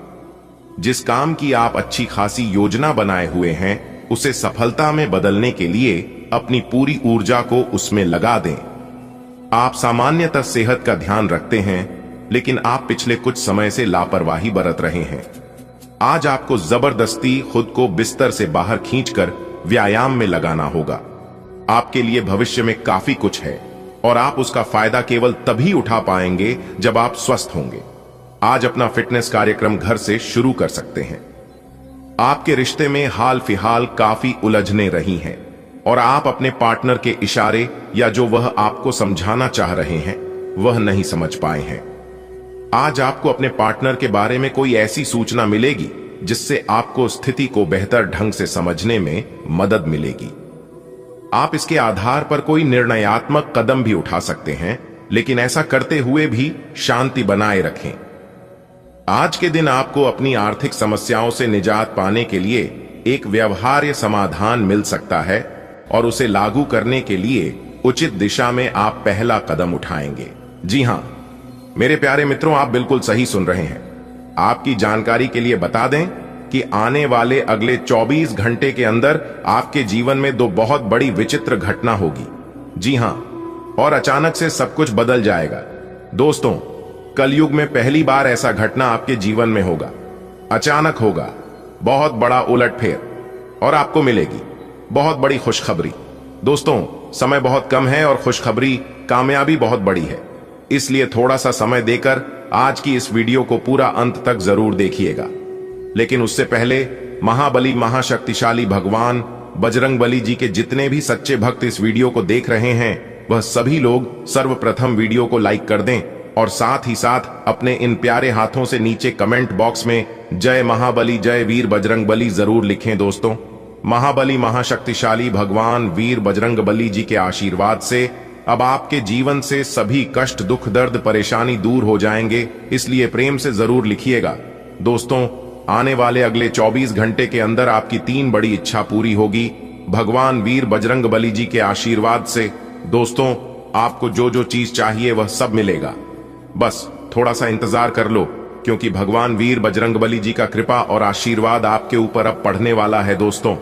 जिस काम की आप अच्छी खासी योजना बनाए हुए हैं, उसे सफलता में बदलने के लिए अपनी पूरी ऊर्जा को उसमें लगा दें। आप सामान्यतः सेहत का ध्यान रखते हैं, लेकिन आप पिछले कुछ समय से लापरवाही बरत रहे हैं। आज आपको जबरदस्ती खुद को बिस्तर से बाहर खींचकर व्यायाम में लगाना होगा। आपके लिए भविष्य में काफी कुछ है और आप उसका फायदा केवल तभी उठा पाएंगे जब आप स्वस्थ होंगे। आज अपना फिटनेस कार्यक्रम घर से शुरू कर सकते हैं। आपके रिश्ते में हाल फिलहाल काफी उलझने रही हैं और आप अपने पार्टनर के इशारे या जो वह आपको समझाना चाह रहे हैं वह नहीं समझ पाए हैं। आज आपको अपने पार्टनर के बारे में कोई ऐसी सूचना मिलेगी जिससे आपको स्थिति को बेहतर ढंग से समझने में मदद मिलेगी। आप इसके आधार पर कोई निर्णयात्मक कदम भी उठा सकते हैं, लेकिन ऐसा करते हुए भी शांति बनाए रखें। आज के दिन आपको अपनी आर्थिक समस्याओं से निजात पाने के लिए एक व्यवहार्य समाधान मिल सकता है और उसे लागू करने के लिए उचित दिशा में आप पहला कदम उठाएंगे। जी हां मेरे प्यारे मित्रों, आप बिल्कुल सही सुन रहे हैं। आपकी जानकारी के लिए बता दें कि आने वाले अगले 24 घंटे के अंदर आपके जीवन में दो बहुत बड़ी विचित्र घटना होगी। जी हां, और अचानक से सब कुछ बदल जाएगा। दोस्तों, कलयुग में पहली बार ऐसा घटना आपके जीवन में होगा। अचानक होगा, बहुत बड़ा उलटफेर और आपको मिलेगी बहुत बड़ी खुशखबरी। दोस्तों, समय बहुत कम है और खुशखबरी कामयाबी बहुत बड़ी है, इसलिए थोड़ा सा समय देकर आज की इस वीडियो को पूरा अंत तक जरूर देखिएगा। लेकिन उससे पहले महाबली महाशक्तिशाली भगवान बजरंगबली जी के जितने भी सच्चे भक्त इस वीडियो को देख रहे हैं, वह सभी लोग सर्वप्रथम वीडियो को लाइक कर दें और साथ ही साथ अपने इन प्यारे हाथों से नीचे कमेंट बॉक्स में जय महाबली, जय वीर बजरंगबली जरूर लिखें। दोस्तों, महाबली महाशक्तिशाली भगवान वीर बजरंगबली जी के आशीर्वाद से अब आपके जीवन से सभी कष्ट, दुख, दर्द, परेशानी दूर हो जाएंगे, इसलिए प्रेम से जरूर लिखिएगा। दोस्तों, आने वाले अगले 24 घंटे के अंदर आपकी 3 बड़ी इच्छा पूरी होगी। भगवान वीर बजरंगबली जी के आशीर्वाद से दोस्तों आपको जो जो चीज चाहिए वह सब मिलेगा। बस थोड़ा सा इंतजार कर लो, क्योंकि भगवान वीर बजरंगबली जी का कृपा और आशीर्वाद आपके ऊपर अब पड़ने वाला है। दोस्तों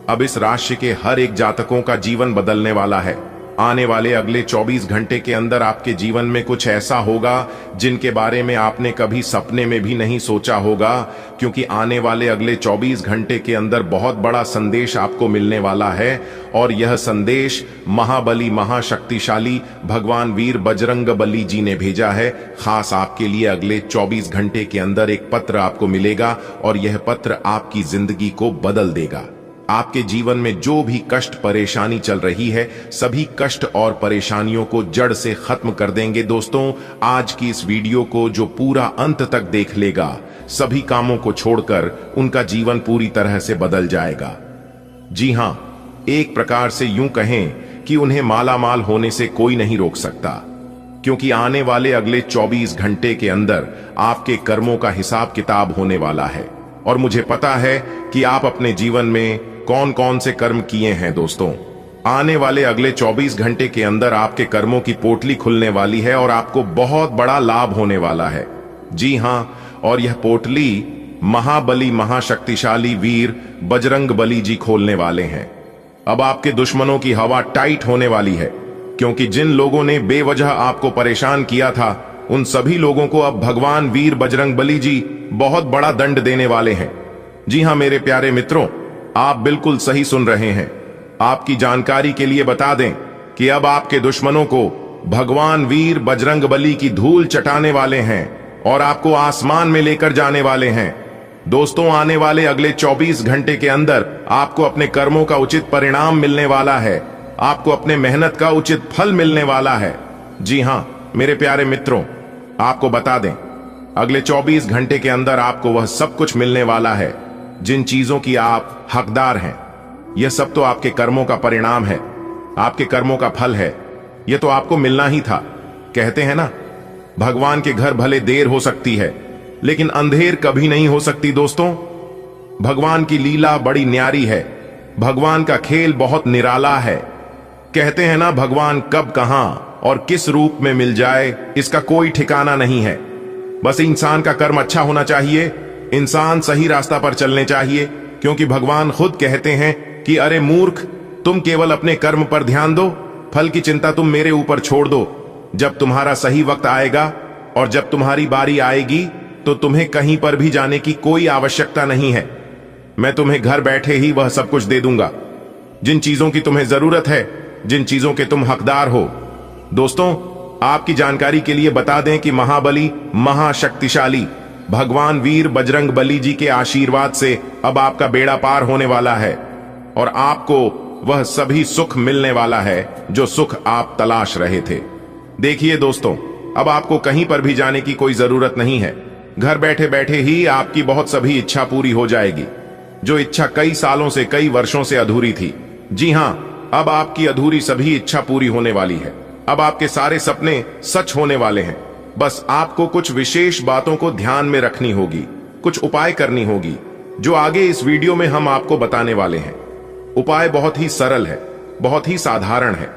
अब इस राशि के हर एक जातकों का जीवन बदलने वाला है। आने वाले अगले 24 घंटे के अंदर आपके जीवन में कुछ ऐसा होगा जिनके बारे में आपने कभी सपने में भी नहीं सोचा होगा, क्योंकि आने वाले अगले 24 घंटे के अंदर बहुत बड़ा संदेश आपको मिलने वाला है। और यह संदेश महाबली महाशक्तिशाली भगवान वीर बजरंगबली जी ने भेजा है। खास आपके लिए अगले 24 घंटे के अंदर एक पत्र आपको मिलेगा और यह पत्र आपकी जिंदगी को बदल देगा। आपके जीवन में जो भी कष्ट परेशानी चल रही है, सभी कष्ट और परेशानियों को जड़ से खत्म कर देंगे। दोस्तों आज की इस वीडियो को जो पूरा अंत तक देख लेगा, सभी कामों को छोड़कर उनका जीवन पूरी तरह से बदल जाएगा। जी हां, एक प्रकार से यूं कहें कि उन्हें मालामाल होने से कोई नहीं रोक सकता, क्योंकि आने वाले अगले 24 घंटे के अंदर आपके कर्मों का हिसाब किताब होने वाला है। और मुझे पता है कि आप अपने जीवन में कौन कौन से कर्म किए हैं। दोस्तों आने वाले अगले 24 घंटे के अंदर आपके कर्मों की पोटली खुलने वाली है और आपको बहुत बड़ा लाभ होने वाला है। जी हां, और यह पोटली महाबली महाशक्तिशाली वीर बजरंगबली जी खोलने वाले हैं। अब आपके दुश्मनों की हवा टाइट होने वाली है, क्योंकि जिन लोगों ने बेवजह आपको परेशान किया था, उन सभी लोगों को अब भगवान वीर बजरंगबली जी बहुत बड़ा दंड देने वाले हैं। जी हां मेरे प्यारे मित्रों, आप बिल्कुल सही सुन रहे हैं। आपकी जानकारी के लिए बता दें कि अब आपके दुश्मनों को भगवान वीर बजरंगबली की धूल चटाने वाले हैं और आपको आसमान में लेकर जाने वाले हैं। दोस्तों आने वाले अगले 24 घंटे के अंदर आपको अपने कर्मों का उचित परिणाम मिलने वाला है। आपको अपने मेहनत का उचित फल मिलने वाला है। जी हां मेरे प्यारे मित्रों, आपको बता दें अगले 24 घंटे के अंदर आपको वह सब कुछ मिलने वाला है जिन चीजों की आप हकदार हैं। यह सब तो आपके कर्मों का परिणाम है, आपके कर्मों का फल है। यह तो आपको मिलना ही था। कहते हैं ना, भगवान के घर भले देर हो सकती है लेकिन अंधेर कभी नहीं हो सकती। दोस्तों भगवान की लीला बड़ी न्यारी है, भगवान का खेल बहुत निराला है। कहते हैं ना, भगवान कब कहां और किस रूप में मिल जाए इसका कोई ठिकाना नहीं है। बस इंसान का कर्म अच्छा होना चाहिए, इंसान सही रास्ता पर चलने चाहिए, क्योंकि भगवान खुद कहते हैं कि अरे मूर्ख, तुम केवल अपने कर्म पर ध्यान दो, फल की चिंता तुम मेरे ऊपर छोड़ दो। जब तुम्हारा सही वक्त आएगा और जब तुम्हारी बारी आएगी तो तुम्हें कहीं पर भी जाने की कोई आवश्यकता नहीं है। मैं तुम्हें घर बैठे ही वह सब कुछ दे दूंगा जिन चीजों की तुम्हें जरूरत है, जिन चीजों के तुम हकदार हो। दोस्तों आपकी जानकारी के लिए बता दें कि महाबली महाशक्तिशाली भगवान वीर बजरंगबली जी के आशीर्वाद से अब आपका बेड़ा पार होने वाला है और आपको वह सभी सुख मिलने वाला है जो सुख आप तलाश रहे थे। देखिए दोस्तों, अब आपको कहीं पर भी जाने की कोई जरूरत नहीं है। घर बैठे बैठे ही आपकी बहुत सभी इच्छा पूरी हो जाएगी, जो इच्छा कई सालों से कई वर्षों से अधूरी थी। जी हां, अब आपकी अधूरी सभी इच्छा पूरी होने वाली है। अब आपके सारे सपने सच होने वाले हैं। बस आपको कुछ विशेष बातों को ध्यान में रखनी होगी, कुछ उपाय करनी होगी, जो आगे इस वीडियो में हम आपको बताने वाले हैं। उपाय बहुत ही सरल है, बहुत ही साधारण है।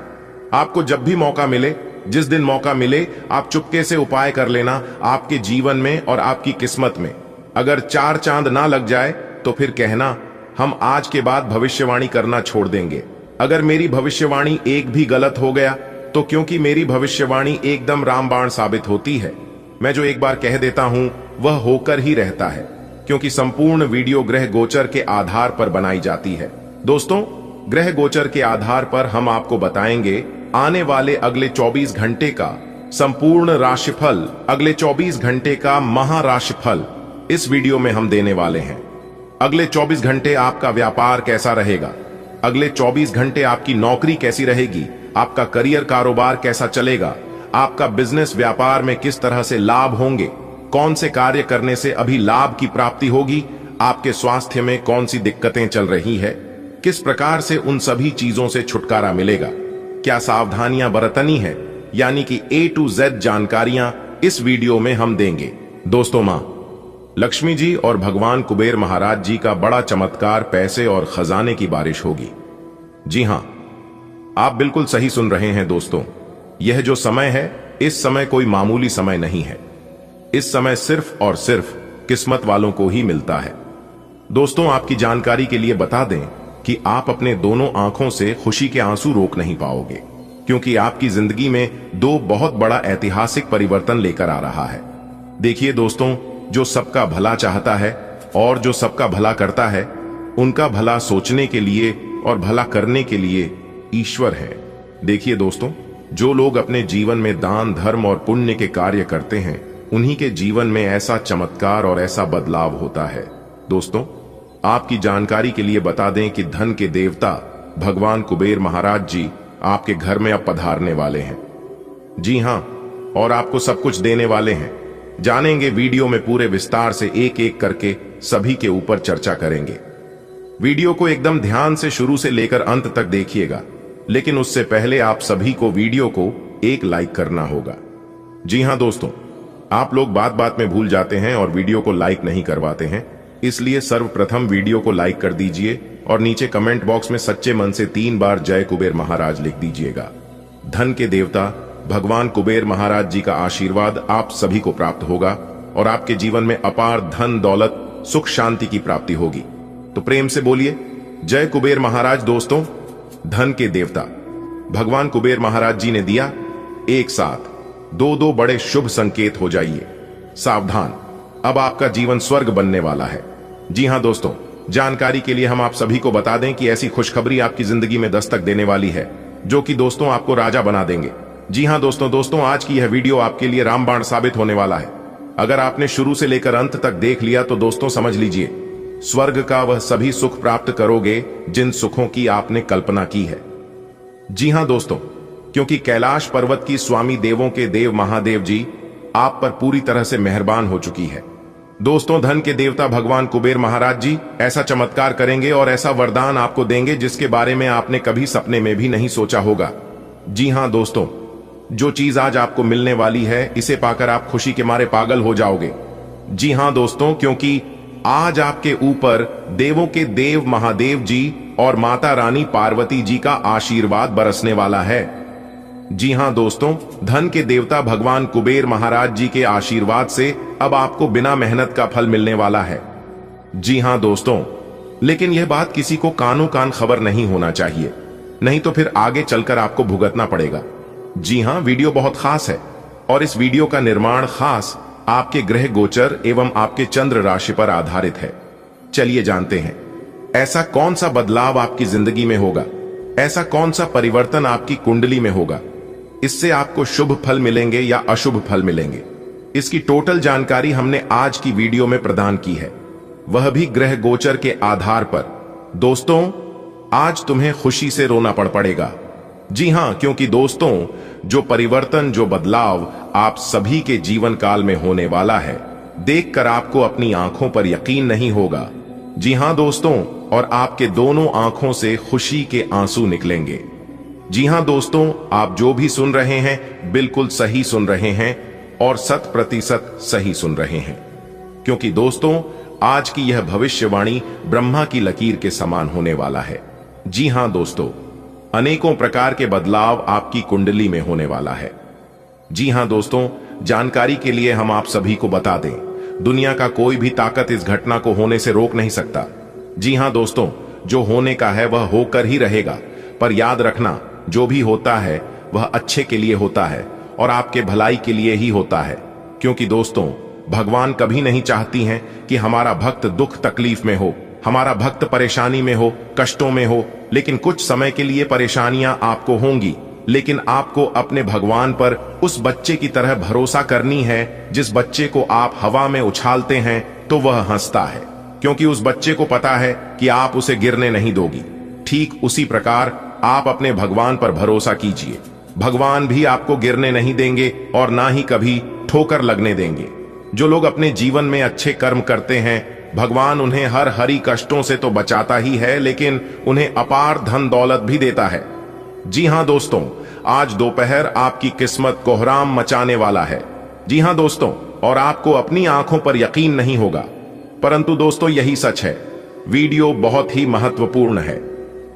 आपको जब भी मौका मिले, जिस दिन मौका मिले, आप चुपके से उपाय कर लेना। आपके जीवन में और आपकी किस्मत में अगर 4 चांद ना लग जाए तो फिर कहना हम आज के बाद भविष्यवाणी करना छोड़ देंगे। अगर मेरी भविष्यवाणी एक भी गलत हो गया तो क्योंकि मेरी भविष्यवाणी एकदम रामबाण साबित होती है। मैं जो एक बार कह देता हूं वह होकर ही रहता है, क्योंकि संपूर्ण वीडियो ग्रह गोचर के आधार पर बनाई जाती है। दोस्तों ग्रह गोचर के आधार पर हम आपको बताएंगे आने वाले अगले 24 घंटे का संपूर्ण राशिफल, अगले 24 घंटे का महाराशिफल इस वीडियो में हम देने वाले हैं। अगले 24 घंटे आपका व्यापार कैसा रहेगा, अगले 24 घंटे आपकी नौकरी कैसी रहेगी, आपका करियर कारोबार कैसा चलेगा, आपका बिजनेस व्यापार में किस तरह से लाभ होंगे, कौन से कार्य करने से अभी लाभ की प्राप्ति होगी, आपके स्वास्थ्य में कौन सी दिक्कतें चल रही है, किस प्रकार से उन सभी चीजों से छुटकारा मिलेगा, क्या सावधानियां बरतनी है, यानी कि A to Z जानकारियां इस वीडियो में हम देंगे। दोस्तों मां लक्ष्मी जी और भगवान कुबेर महाराज जी का बड़ा चमत्कार पैसे और खजाने की बारिश होगी। जी हां, आप बिल्कुल सही सुन रहे हैं दोस्तों। यह जो समय है, इस समय कोई मामूली समय नहीं है। इस समय सिर्फ और सिर्फ किस्मत वालों को ही मिलता है। दोस्तों, आपकी जानकारी के लिए बता दें कि आप अपने दोनों आंखों से खुशी के आंसू रोक नहीं पाओगे, क्योंकि आपकी जिंदगी में दो बहुत बड़ा ऐतिहासिक परिवर्तन लेकर आ रहा है। देखिए दोस्तों, जो सबका भला चाहता है और जो सबका भला करता है, उनका भला सोचने के लिए और भला करने के लिए ईश्वर है। देखिए दोस्तों, जो लोग अपने जीवन में दान, धर्म और पुण्य के कार्य करते हैं, उन्हीं के जीवन में ऐसा चमत्कार और ऐसा बदलाव होता है। दोस्तों, आपकी जानकारी के लिए बता दें कि धन के देवता भगवान कुबेर महाराज जी आपके घर में अब पधारने वाले हैं। जी हां, और आपको सब कुछ देने वाले हैं। जानेंगे वीडियो में पूरे विस्तार से, एक एक करके सभी के ऊपर चर्चा करेंगे। वीडियो को एकदम ध्यान से शुरू से लेकर अंत तक देखिएगा, लेकिन उससे पहले आप सभी को वीडियो को एक लाइक करना होगा। जी हां दोस्तों, आप लोग बात बात में भूल जाते हैं और वीडियो को लाइक नहीं करवाते हैं, इसलिए सर्वप्रथम वीडियो को लाइक कर दीजिए और नीचे कमेंट बॉक्स में सच्चे मन से 3 बार जय कुबेर महाराज लिख दीजिएगा। धन के देवता भगवान कुबेर महाराज जी का आशीर्वाद आप सभी को प्राप्त होगा और आपके जीवन में अपार धन, दौलत, सुख, शांति की प्राप्ति होगी। तो प्रेम से बोलिए जय कुबेर महाराज। दोस्तों, धन के देवता भगवान कुबेर महाराज जी ने दिया, एक साथ दो बड़े शुभ संकेत हो जाइए। सावधान, अब आपका जीवन स्वर्ग बनने वाला है। जी हां दोस्तों, जानकारी के लिए हम आप सभी को बता दें कि ऐसी खुशखबरी आपकी जिंदगी में दस्तक देने वाली है, जो कि दोस्तों आपको राजा बना देंगे। जी हां दोस्तों, आज की यह वीडियो आपके लिए रामबाण साबित होने वाला है। अगर आपने शुरू से लेकर अंत तक देख लिया तो दोस्तों समझ लीजिए, स्वर्ग का वह सभी सुख प्राप्त करोगे जिन सुखों की आपने कल्पना की है। जी हां दोस्तों, क्योंकि कैलाश पर्वत की स्वामी देवों के देव महादेव जी आप पर पूरी तरह से मेहरबान हो चुकी है। दोस्तों, धन के देवता भगवान कुबेर महाराज जी ऐसा चमत्कार करेंगे और ऐसा वरदान आपको देंगे जिसके बारे में आपने कभी सपने में भी नहीं सोचा होगा। जी हां दोस्तों, जो चीज आज आपको मिलने वाली है, इसे पाकर आप खुशी के मारे पागल हो जाओगे। जी हां दोस्तों, क्योंकि आज आपके ऊपर देवों के देव महादेव जी और माता रानी पार्वती जी का आशीर्वाद बरसने वाला है। जी हां दोस्तों, धन के देवता भगवान कुबेर महाराज जी के आशीर्वाद से अब आपको बिना मेहनत का फल मिलने वाला है। जी हां दोस्तों, लेकिन यह बात किसी को कानो कान खबर नहीं होना चाहिए, नहीं तो फिर आगे चलकर आपको भुगतना पड़ेगा। जी हां, वीडियो बहुत खास है और इस वीडियो का निर्माण खास आपके ग्रह गोचर एवं आपके चंद्र राशि पर आधारित है। चलिए जानते हैं, ऐसा कौन सा बदलाव आपकी जिंदगी में होगा, ऐसा कौन सा परिवर्तन आपकी कुंडली में होगा, इससे आपको शुभ फल मिलेंगे या अशुभ फल मिलेंगे। इसकी टोटल जानकारी हमने आज की वीडियो में प्रदान की है, वह भी ग्रह गोचर के आधार पर। दोस्तों, आज तुम्हें खुशी से रोना पड़ेगा। जी हां, क्योंकि दोस्तों, जो परिवर्तन, जो बदलाव आप सभी के जीवन काल में होने वाला है, देखकर आपको अपनी आंखों पर यकीन नहीं होगा। जी हां दोस्तों, और आपके दोनों आंखों से खुशी के आंसू निकलेंगे। जी हां दोस्तों, आप जो भी सुन रहे हैं बिल्कुल सही सुन रहे हैं और 100% सही सुन रहे हैं, क्योंकि दोस्तों आज की यह भविष्यवाणी ब्रह्मा की लकीर के समान होने वाला है। जी हां दोस्तों, अनेकों प्रकार के बदलाव आपकी कुंडली में होने वाला है। जी हां दोस्तों, जानकारी के लिए हम आप सभी को बता दें, दुनिया का कोई भी ताकत इस घटना को होने से रोक नहीं सकता। जी हां दोस्तों, जो होने का है वह होकर ही रहेगा, पर याद रखना, जो भी होता है वह अच्छे के लिए होता है और आपके भलाई के लिए ही होता है, क्योंकि दोस्तों भगवान कभी नहीं चाहती हैं कि हमारा भक्त दुख तकलीफ में हो, हमारा भक्त परेशानी में हो, कष्टों में हो। लेकिन कुछ समय के लिए परेशानियां आपको होंगी, लेकिन आपको अपने भगवान पर उस बच्चे की तरह भरोसा करनी है जिस बच्चे को आप हवा में उछालते हैं तो वह हंसता है, क्योंकि उस बच्चे को पता है कि आप उसे गिरने नहीं दोगी। ठीक उसी प्रकार आप अपने भगवान पर भरोसा कीजिए, भगवान भी आपको गिरने नहीं देंगे और ना ही कभी ठोकर लगने देंगे। जो लोग अपने जीवन में अच्छे कर्म करते हैं, भगवान उन्हें हर हरी कष्टों से तो बचाता ही है, लेकिन उन्हें अपार धन दौलत भी देता है। जी हां दोस्तों, आज दोपहर आपकी किस्मत कोहराम मचाने वाला है। जी हां दोस्तों, और आपको अपनी आंखों पर यकीन नहीं होगा, परंतु दोस्तों यही सच है। वीडियो बहुत ही महत्वपूर्ण है।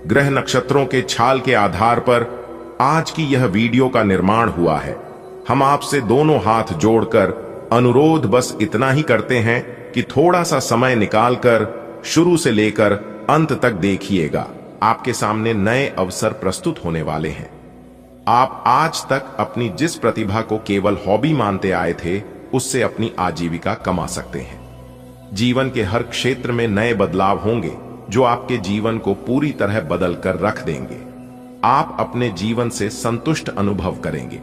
ग्रह नक्षत्रों के छाल के आधार पर आज की यह वीडियो का निर्माण हुआ है। हम आपसे दोनों हाथ जोड़कर अनुरोध बस इतना ही करते हैं कि थोड़ा सा समय निकालकर शुरू से लेकर अंत तक देखिएगा। आपके सामने नए अवसर प्रस्तुत होने वाले हैं। आप आज तक अपनी जिस प्रतिभा को केवल हॉबी मानते आए थे, उससे अपनी आजीविका कमा सकते हैं। जीवन के हर क्षेत्र में नए बदलाव होंगे जो आपके जीवन को पूरी तरह बदल कर रख देंगे। आप अपने जीवन से संतुष्ट अनुभव करेंगे।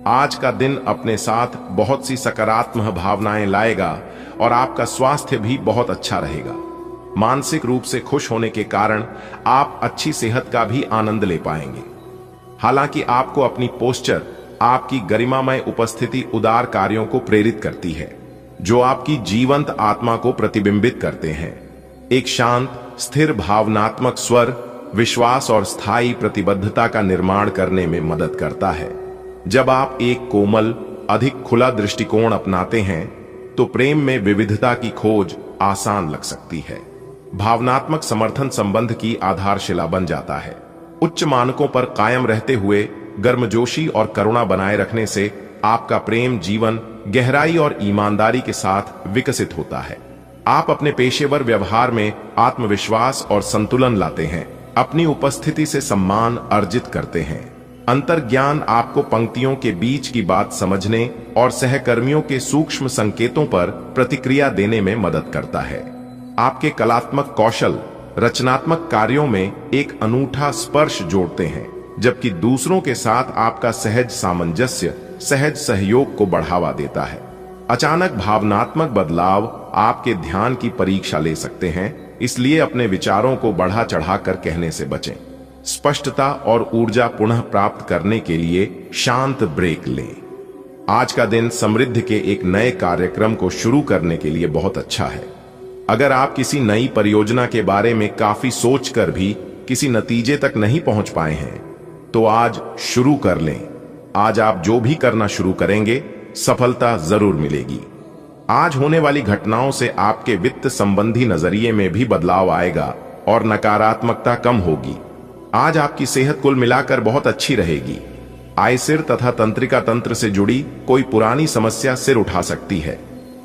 आज का दिन अपने साथ बहुत सी सकारात्मक भावनाएं लाएगा और आपका स्वास्थ्य भी बहुत अच्छा रहेगा। मानसिक रूप से खुश होने के कारण आप अच्छी सेहत का भी आनंद ले पाएंगे। हालांकि आपको अपनी पोस्चर, आपकी गरिमामय उपस्थिति उदार कार्यों को प्रेरित करती है, जो आपकी जीवंत आत्मा को प्रतिबिंबित करते हैं। एक शांत, स्थिर भावनात्मक स्वर विश्वास और स्थायी प्रतिबद्धता का निर्माण करने में मदद करता है। जब आप एक कोमल, अधिक खुला दृष्टिकोण अपनाते हैं, तो प्रेम में विविधता की खोज आसान लग सकती है। भावनात्मक समर्थन संबंध की आधारशिला बन जाता है। उच्च मानकों पर कायम रहते हुए गर्मजोशी और करुणा बनाए रखने से आपका प्रेम जीवन गहराई और ईमानदारी के साथ विकसित होता है। आप अपने पेशेवर व्यवहार में आत्मविश्वास और संतुलन लाते हैं, अपनी उपस्थिति से सम्मान अर्जित करते हैं। अंतर्ज्ञान आपको पंक्तियों के बीच की बात समझने और सहकर्मियों के सूक्ष्म संकेतों पर प्रतिक्रिया देने में मदद करता है। आपके कलात्मक कौशल रचनात्मक कार्यों में एक अनूठा स्पर्श जोड़ते हैं, जबकि दूसरों के साथ आपका सहज सामंजस्य सहज सहयोग को बढ़ावा देता है। अचानक भावनात्मक बदलाव आपके ध्यान की परीक्षा ले सकते हैं, इसलिए अपने विचारों को बढ़ा चढ़ाकर कहने से बचें। स्पष्टता और ऊर्जा पुनः प्राप्त करने के लिए शांत ब्रेक लें। आज का दिन समृद्धि के एक नए कार्यक्रम को शुरू करने के लिए बहुत अच्छा है। अगर आप किसी नई परियोजना के बारे में काफी सोचकर भी किसी नतीजे तक नहीं पहुंच पाए हैं, तो आज शुरू कर लें। आज आप जो भी करना शुरू करेंगे, सफलता जरूर मिलेगी। आज होने वाली घटनाओं से आपके वित्त संबंधी नजरिए में भी बदलाव आएगा और नकारात्मकता कम होगी। आज आपकी सेहत कुल मिलाकर बहुत अच्छी रहेगी। आय सिर तथा तंत्रिका तंत्र से जुड़ी कोई पुरानी समस्या सिर उठा सकती है।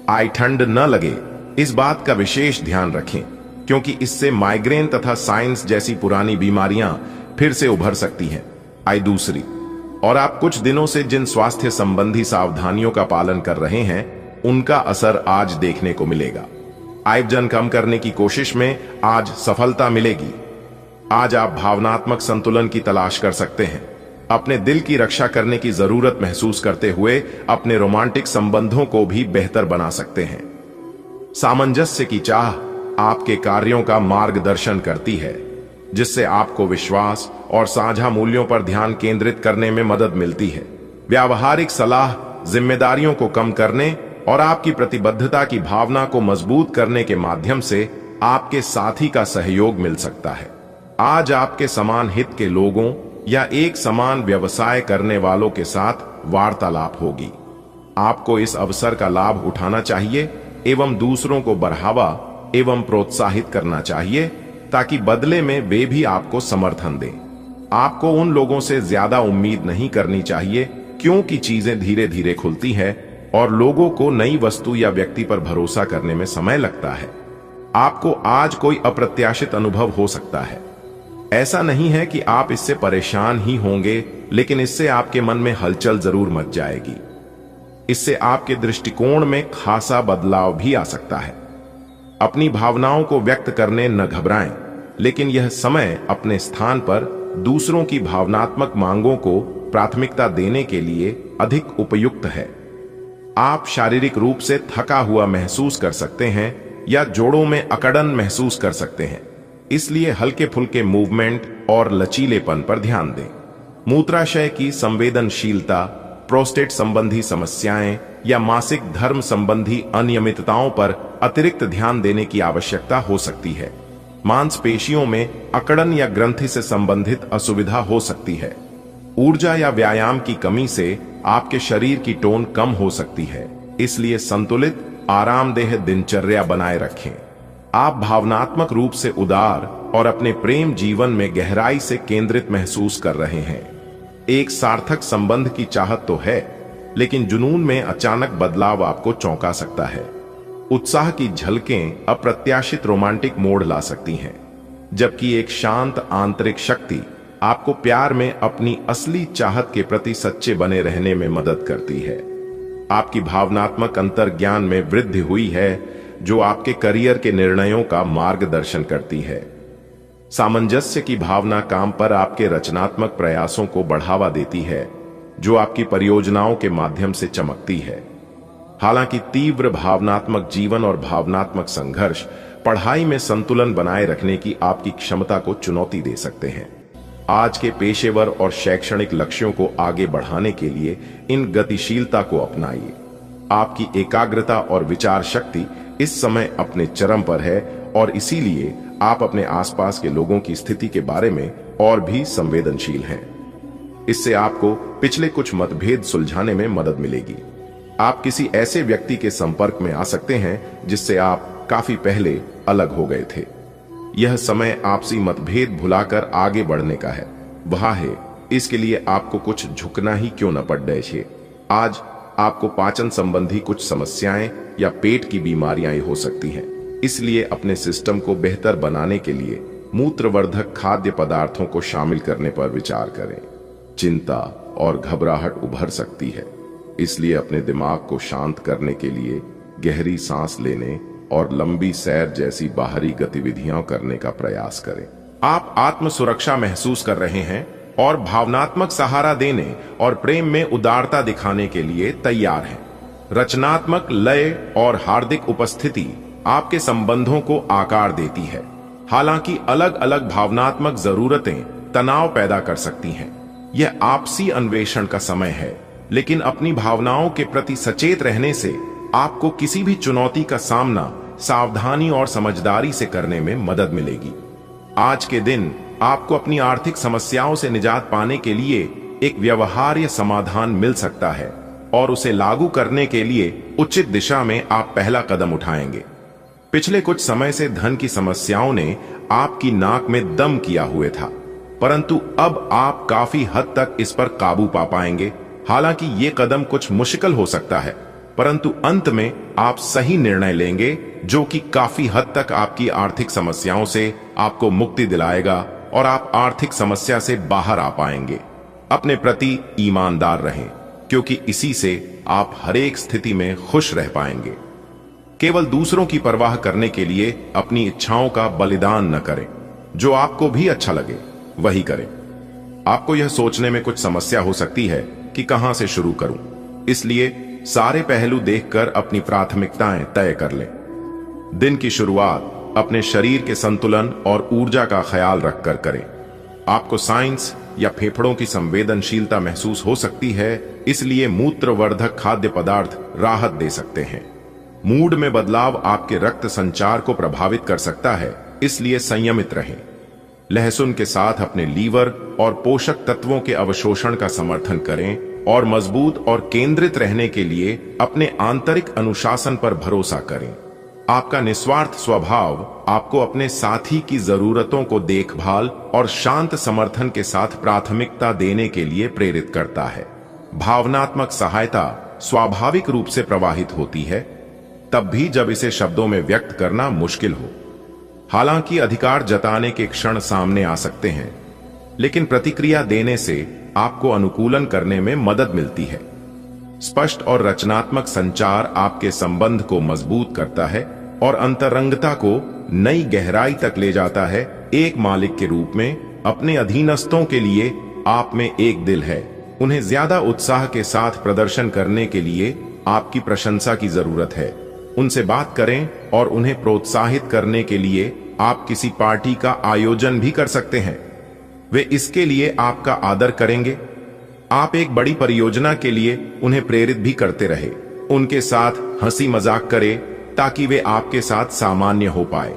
आय ठंड न लगे, इस बात का विशेष ध्यान रखें, क्योंकि इससे माइग्रेन तथा साइंस जैसी पुरानी बीमारियां फिर से उभर सकती हैं। आय दूसरी, और आप कुछ दिनों से जिन स्वास्थ्य संबंधी सावधानियों का पालन कर रहे हैं, उनका असर आज देखने को मिलेगा। आयवजन कम करने की कोशिश में आज सफलता मिलेगी। आज आप भावनात्मक संतुलन की तलाश कर सकते हैं। अपने दिल की रक्षा करने की जरूरत महसूस करते हुए अपने रोमांटिक संबंधों को भी बेहतर बना सकते हैं। सामंजस्य की चाह आपके कार्यों का मार्गदर्शन करती है, जिससे आपको विश्वास और साझा मूल्यों पर ध्यान केंद्रित करने में मदद मिलती है। व्यावहारिक सलाह जिम्मेदारियों को कम करने और आपकी प्रतिबद्धता की भावना को मजबूत करने के माध्यम से आपके साथी का सहयोग मिल सकता है। आज आपके समान हित के लोगों या एक समान व्यवसाय करने वालों के साथ वार्तालाप होगी। आपको इस अवसर का लाभ उठाना चाहिए एवं दूसरों को बढ़ावा एवं प्रोत्साहित करना चाहिए, ताकि बदले में वे भी आपको समर्थन दें। आपको उन लोगों से ज्यादा उम्मीद नहीं करनी चाहिए, क्योंकि चीजें धीरे धीरे खुलती है और लोगों को नई वस्तु या व्यक्ति पर भरोसा करने में समय लगता है। आपको आज कोई अप्रत्याशित अनुभव हो सकता है। ऐसा नहीं है कि आप इससे परेशान ही होंगे, लेकिन इससे आपके मन में हलचल जरूर मच जाएगी। इससे आपके दृष्टिकोण में खासा बदलाव भी आ सकता है। अपनी भावनाओं को व्यक्त करने न घबराएं, लेकिन यह समय अपने स्थान पर दूसरों की भावनात्मक मांगों को प्राथमिकता देने के लिए अधिक उपयुक्त है। आप शारीरिक रूप से थका हुआ महसूस कर सकते हैं या जोड़ों में अकड़न महसूस कर सकते हैं, इसलिए हल्के फुल्के मूवमेंट और लचीलेपन पर ध्यान दें। मूत्राशय की संवेदनशीलता, प्रोस्टेट संबंधी समस्याएं या मासिक धर्म संबंधी अनियमितताओं पर अतिरिक्त ध्यान देने की आवश्यकता हो सकती है। मांसपेशियों में अकड़न या ग्रंथि से संबंधित असुविधा हो सकती है। ऊर्जा या व्यायाम की कमी से आपके शरीर की टोन कम हो सकती है, इसलिए संतुलित आरामदेह दिनचर्या बनाए रखें। आप भावनात्मक रूप से उदार और अपने प्रेम जीवन में गहराई से केंद्रित महसूस कर रहे हैं। एक सार्थक संबंध की चाहत तो है, लेकिन जुनून में अचानक बदलाव आपको चौंका सकता है। उत्साह की झलकें अप्रत्याशित रोमांटिक मोड़ ला सकती हैं, जबकि एक शांत आंतरिक शक्ति आपको प्यार में अपनी असली चाहत के प्रति सच्चे बने रहने में मदद करती है। आपकी भावनात्मक अंतर्ज्ञान में वृद्धि हुई है, जो आपके करियर के निर्णयों का मार्गदर्शन करती है। सामंजस्य की भावना काम पर आपके रचनात्मक प्रयासों को बढ़ावा देती है, जो आपकी परियोजनाओं के माध्यम से चमकती है। हालांकि तीव्र भावनात्मक जीवन और भावनात्मक संघर्ष पढ़ाई में संतुलन बनाए रखने की आपकी क्षमता को चुनौती दे सकते हैं। आज के पेशेवर और शैक्षणिक लक्ष्यों को आगे बढ़ाने के लिए इन गतिशीलता को अपनाइए। आपकी एकाग्रता और विचार शक्ति इस समय अपने चरम पर है, और इसीलिए आप अपने आसपास के लोगों की स्थिति के बारे में और भी संवेदनशील हैं। इससे आपको पिछले कुछ मतभेद सुलझाने में मदद मिलेगी। आप किसी ऐसे व्यक्ति के संपर्क में आ सकते हैं जिससे आप काफी पहले अलग हो गए थे। यह समय आपसी मतभेद भुलाकर आगे बढ़ने का है। वह है, इसके लिए आपको कुछ झुकना ही क्यों न पड़ छे। आज आपको पाचन संबंधी कुछ समस्याएं या पेट की बीमारियां हो सकती हैं, इसलिए अपने सिस्टम को बेहतर बनाने के लिए मूत्रवर्धक खाद्य पदार्थों को शामिल करने पर विचार करें। चिंता और घबराहट उभर सकती है, इसलिए अपने दिमाग को शांत करने के लिए गहरी सांस लेने और लंबी सैर जैसी बाहरी गतिविधियां करने का प्रयास करें। आप आत्म सुरक्षा महसूस कर रहे हैं और भावनात्मक सहारा देने और प्रेम में उदारता दिखाने के लिए तैयार हैं। रचनात्मक लय और हार्दिक उपस्थिति आपके संबंधों को आकार देती है। हालांकि अलग अलग भावनात्मक जरूरतें तनाव पैदा कर सकती हैं। यह आपसी अन्वेषण का समय है, लेकिन अपनी भावनाओं के प्रति सचेत रहने से आपको किसी भी चुनौती का सामना सावधानी और समझदारी से करने में मदद मिलेगी। आज के दिन आपको अपनी आर्थिक समस्याओं से निजात पाने के लिए एक व्यवहार्य समाधान मिल सकता है, और उसे लागू करने के लिए उचित दिशा में आप पहला कदम उठाएंगे। पिछले कुछ समय से धन की समस्याओं ने आपकी नाक में दम किया हुए था, परंतु अब आप काफी हद तक इस पर काबू पा पाएंगे। हालांकि ये कदम कुछ मुश्किल हो सकता है, परंतु अंत में आप सही निर्णय लेंगे, जो कि काफी हद तक आपकी आर्थिक समस्याओं से आपको मुक्ति दिलाएगा और आप आर्थिक समस्या से बाहर आ पाएंगे। अपने प्रति ईमानदार रहें, क्योंकि इसी से आप हर एक स्थिति में खुश रह पाएंगे। केवल दूसरों की परवाह करने के लिए अपनी इच्छाओं का बलिदान न करें। जो आपको भी अच्छा लगे वही करें। आपको यह सोचने में कुछ समस्या हो सकती है कि कहां से शुरू करूं, इसलिए सारे पहलू देखकर अपनी प्राथमिकताएं तय कर लें। दिन की शुरुआत अपने शरीर के संतुलन और ऊर्जा का ख्याल रखकर करें। आपको साइंस या फेफड़ों की संवेदनशीलता महसूस हो सकती है, इसलिए मूत्रवर्धक खाद्य पदार्थ राहत दे सकते हैं। मूड में बदलाव आपके रक्त संचार को प्रभावित कर सकता है, इसलिए संयमित रहें। लहसुन के साथ अपने लीवर और पोषक तत्वों के अवशोषण का समर्थन करें और मजबूत और केंद्रित रहने के लिए अपने आंतरिक अनुशासन पर भरोसा करें। आपका निस्वार्थ स्वभाव आपको अपने साथी की जरूरतों को देखभाल और शांत समर्थन के साथ प्राथमिकता देने के लिए प्रेरित करता है। भावनात्मक सहायता स्वाभाविक रूप से प्रवाहित होती है, तब भी जब इसे शब्दों में व्यक्त करना मुश्किल हो। हालांकि अधिकार जताने के क्षण सामने आ सकते हैं, लेकिन प्रतिक्रिया देने से आपको अनुकूलन करने में मदद मिलती है। स्पष्ट और रचनात्मक संचार आपके संबंध को मजबूत करता है और अंतरंगता को नई गहराई तक ले जाता है। एक मालिक के रूप में अपने अधीनस्थों के लिए आप में एक दिल है। उन्हें ज्यादा उत्साह के साथ प्रदर्शन करने के लिए आपकी प्रशंसा की जरूरत है। उनसे बात करें और उन्हें प्रोत्साहित करने के लिए आप किसी पार्टी का आयोजन भी कर सकते हैं। वे इसके लिए आपका आदर करेंगे। आप एक बड़ी परियोजना के लिए उन्हें प्रेरित भी करते रहे। उनके साथ हंसी मजाक करें ताकि वे आपके साथ सामान्य हो पाए।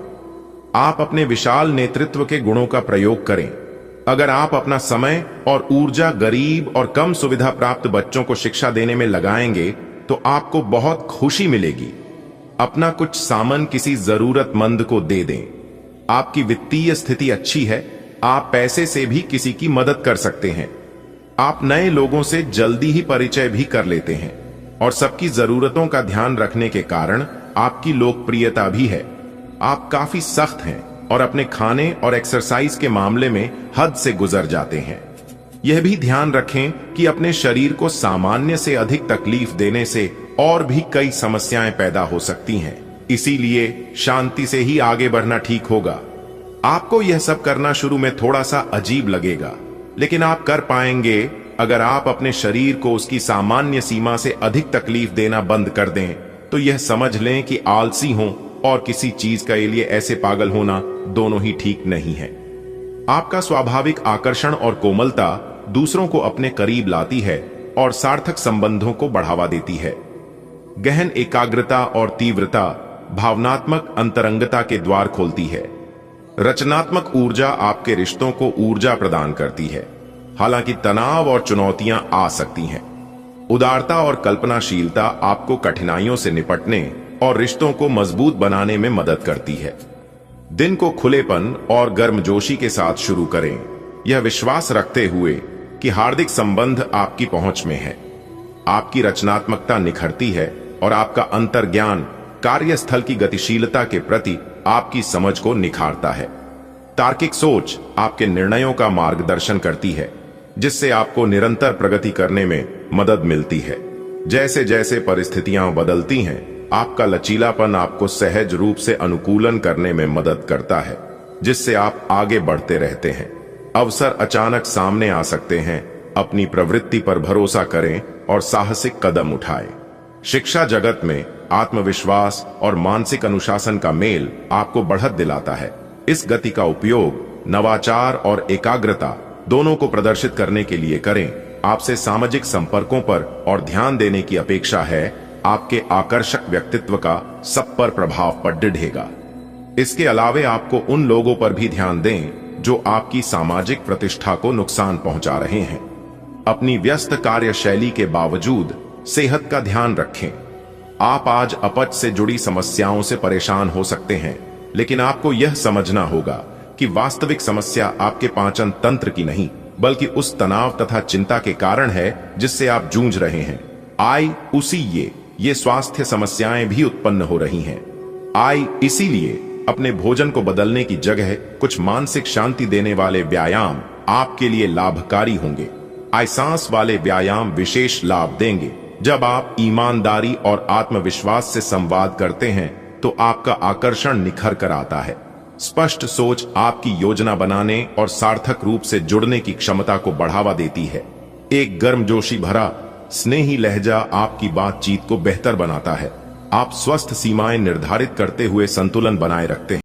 आप अपने विशाल नेतृत्व के गुणों का प्रयोग करें। अगर आप अपना समय और ऊर्जा गरीब और कम सुविधा प्राप्त बच्चों को शिक्षा देने में लगाएंगे तो आपको बहुत खुशी मिलेगी। अपना कुछ सामान किसी जरूरतमंद को दे दें। आपकी वित्तीय स्थिति अच्छी है, आप पैसे से भी किसी की मदद कर सकते हैं। आप नए लोगों से जल्दी ही परिचय भी कर लेते हैं और सबकी जरूरतों का ध्यान रखने के कारण आपकी लोकप्रियता भी है। आप काफी सख्त हैं और अपने खाने और एक्सरसाइज के मामले में हद से गुजर जाते हैं। यह भी ध्यान रखें कि अपने शरीर को सामान्य से अधिक तकलीफ देने से और भी कई समस्याएं पैदा हो सकती हैं। इसीलिए शांति से ही आगे बढ़ना ठीक होगा। आपको यह सब करना शुरू में थोड़ा सा अजीब लगेगा, लेकिन आप कर पाएंगे अगर आप अपने शरीर को उसकी सामान्य सीमा से अधिक तकलीफ देना बंद कर दें। तो यह समझ लें कि आलसी हों और किसी चीज के लिए ऐसे पागल होना दोनों ही ठीक नहीं है। आपका स्वाभाविक आकर्षण और कोमलता दूसरों को अपने करीब लाती है और सार्थक संबंधों को बढ़ावा देती है। गहन एकाग्रता और तीव्रता भावनात्मक अंतरंगता के द्वार खोलती है। रचनात्मक ऊर्जा आपके रिश्तों को ऊर्जा प्रदान करती है, हालांकि तनाव और चुनौतियां आ सकती हैं। उदारता और कल्पनाशीलता आपको कठिनाइयों से निपटने और रिश्तों को मजबूत बनाने में मदद करती है। दिन को खुलेपन और गर्मजोशी के साथ शुरू करें, यह विश्वास रखते हुए कि हार्दिक संबंध आपकी पहुंच में है। आपकी रचनात्मकता निखरती है और आपका अंतर्ज्ञान कार्यस्थल की गतिशीलता के प्रति आपकी समझ को निखारता है। तार्किक सोच आपके निर्णयों का मार्गदर्शन करती है, जिससे आपको निरंतर प्रगति करने में मदद मिलती है। जैसे जैसे परिस्थितियां बदलती हैं, आपका लचीलापन आपको सहज रूप से अनुकूलन करने में मदद करता है, जिससे आप आगे बढ़ते रहते हैं। अवसर अचानक सामने आ सकते हैं। अपनी प्रवृत्ति पर भरोसा करें और साहसिक कदम उठाएं। शिक्षा जगत में आत्मविश्वास और मानसिक अनुशासन का मेल आपको बढ़त दिलाता है। इस गति का उपयोग नवाचार और एकाग्रता दोनों को प्रदर्शित करने के लिए करें। आपसे सामाजिक संपर्कों पर और ध्यान देने की अपेक्षा है। आपके आकर्षक व्यक्तित्व का सब पर प्रभाव बढ़ेगा। इसके अलावे आपको उन लोगों पर भी ध्यान दें जो आपकी सामाजिक प्रतिष्ठा को नुकसान पहुंचा रहे हैं। अपनी व्यस्त कार्यशैली के बावजूद सेहत का ध्यान रखें। आप आज अपच से जुड़ी समस्याओं से परेशान हो सकते हैं, लेकिन आपको यह समझना होगा कि वास्तविक समस्या आपके पाचन तंत्र की नहीं, बल्कि उस तनाव तथा चिंता के कारण है जिससे आप जूझ रहे हैं। ये स्वास्थ्य समस्याएं भी उत्पन्न हो रही हैं। इसीलिए अपने भोजन को बदलने की जगह कुछ मानसिक शांति देने वाले व्यायाम आपके लिए लाभकारी होंगे। सांस वाले व्यायाम विशेष लाभ देंगे। जब आप ईमानदारी और आत्मविश्वास से संवाद करते हैं तो आपका आकर्षण निखर कर आता है। स्पष्ट सोच आपकी योजना बनाने और सार्थक रूप से जुड़ने की क्षमता को बढ़ावा देती है। एक गर्मजोशी भरा स्नेही लहजा आपकी बातचीत को बेहतर बनाता है। आप स्वस्थ सीमाएं निर्धारित करते हुए संतुलन बनाए रखते हैं।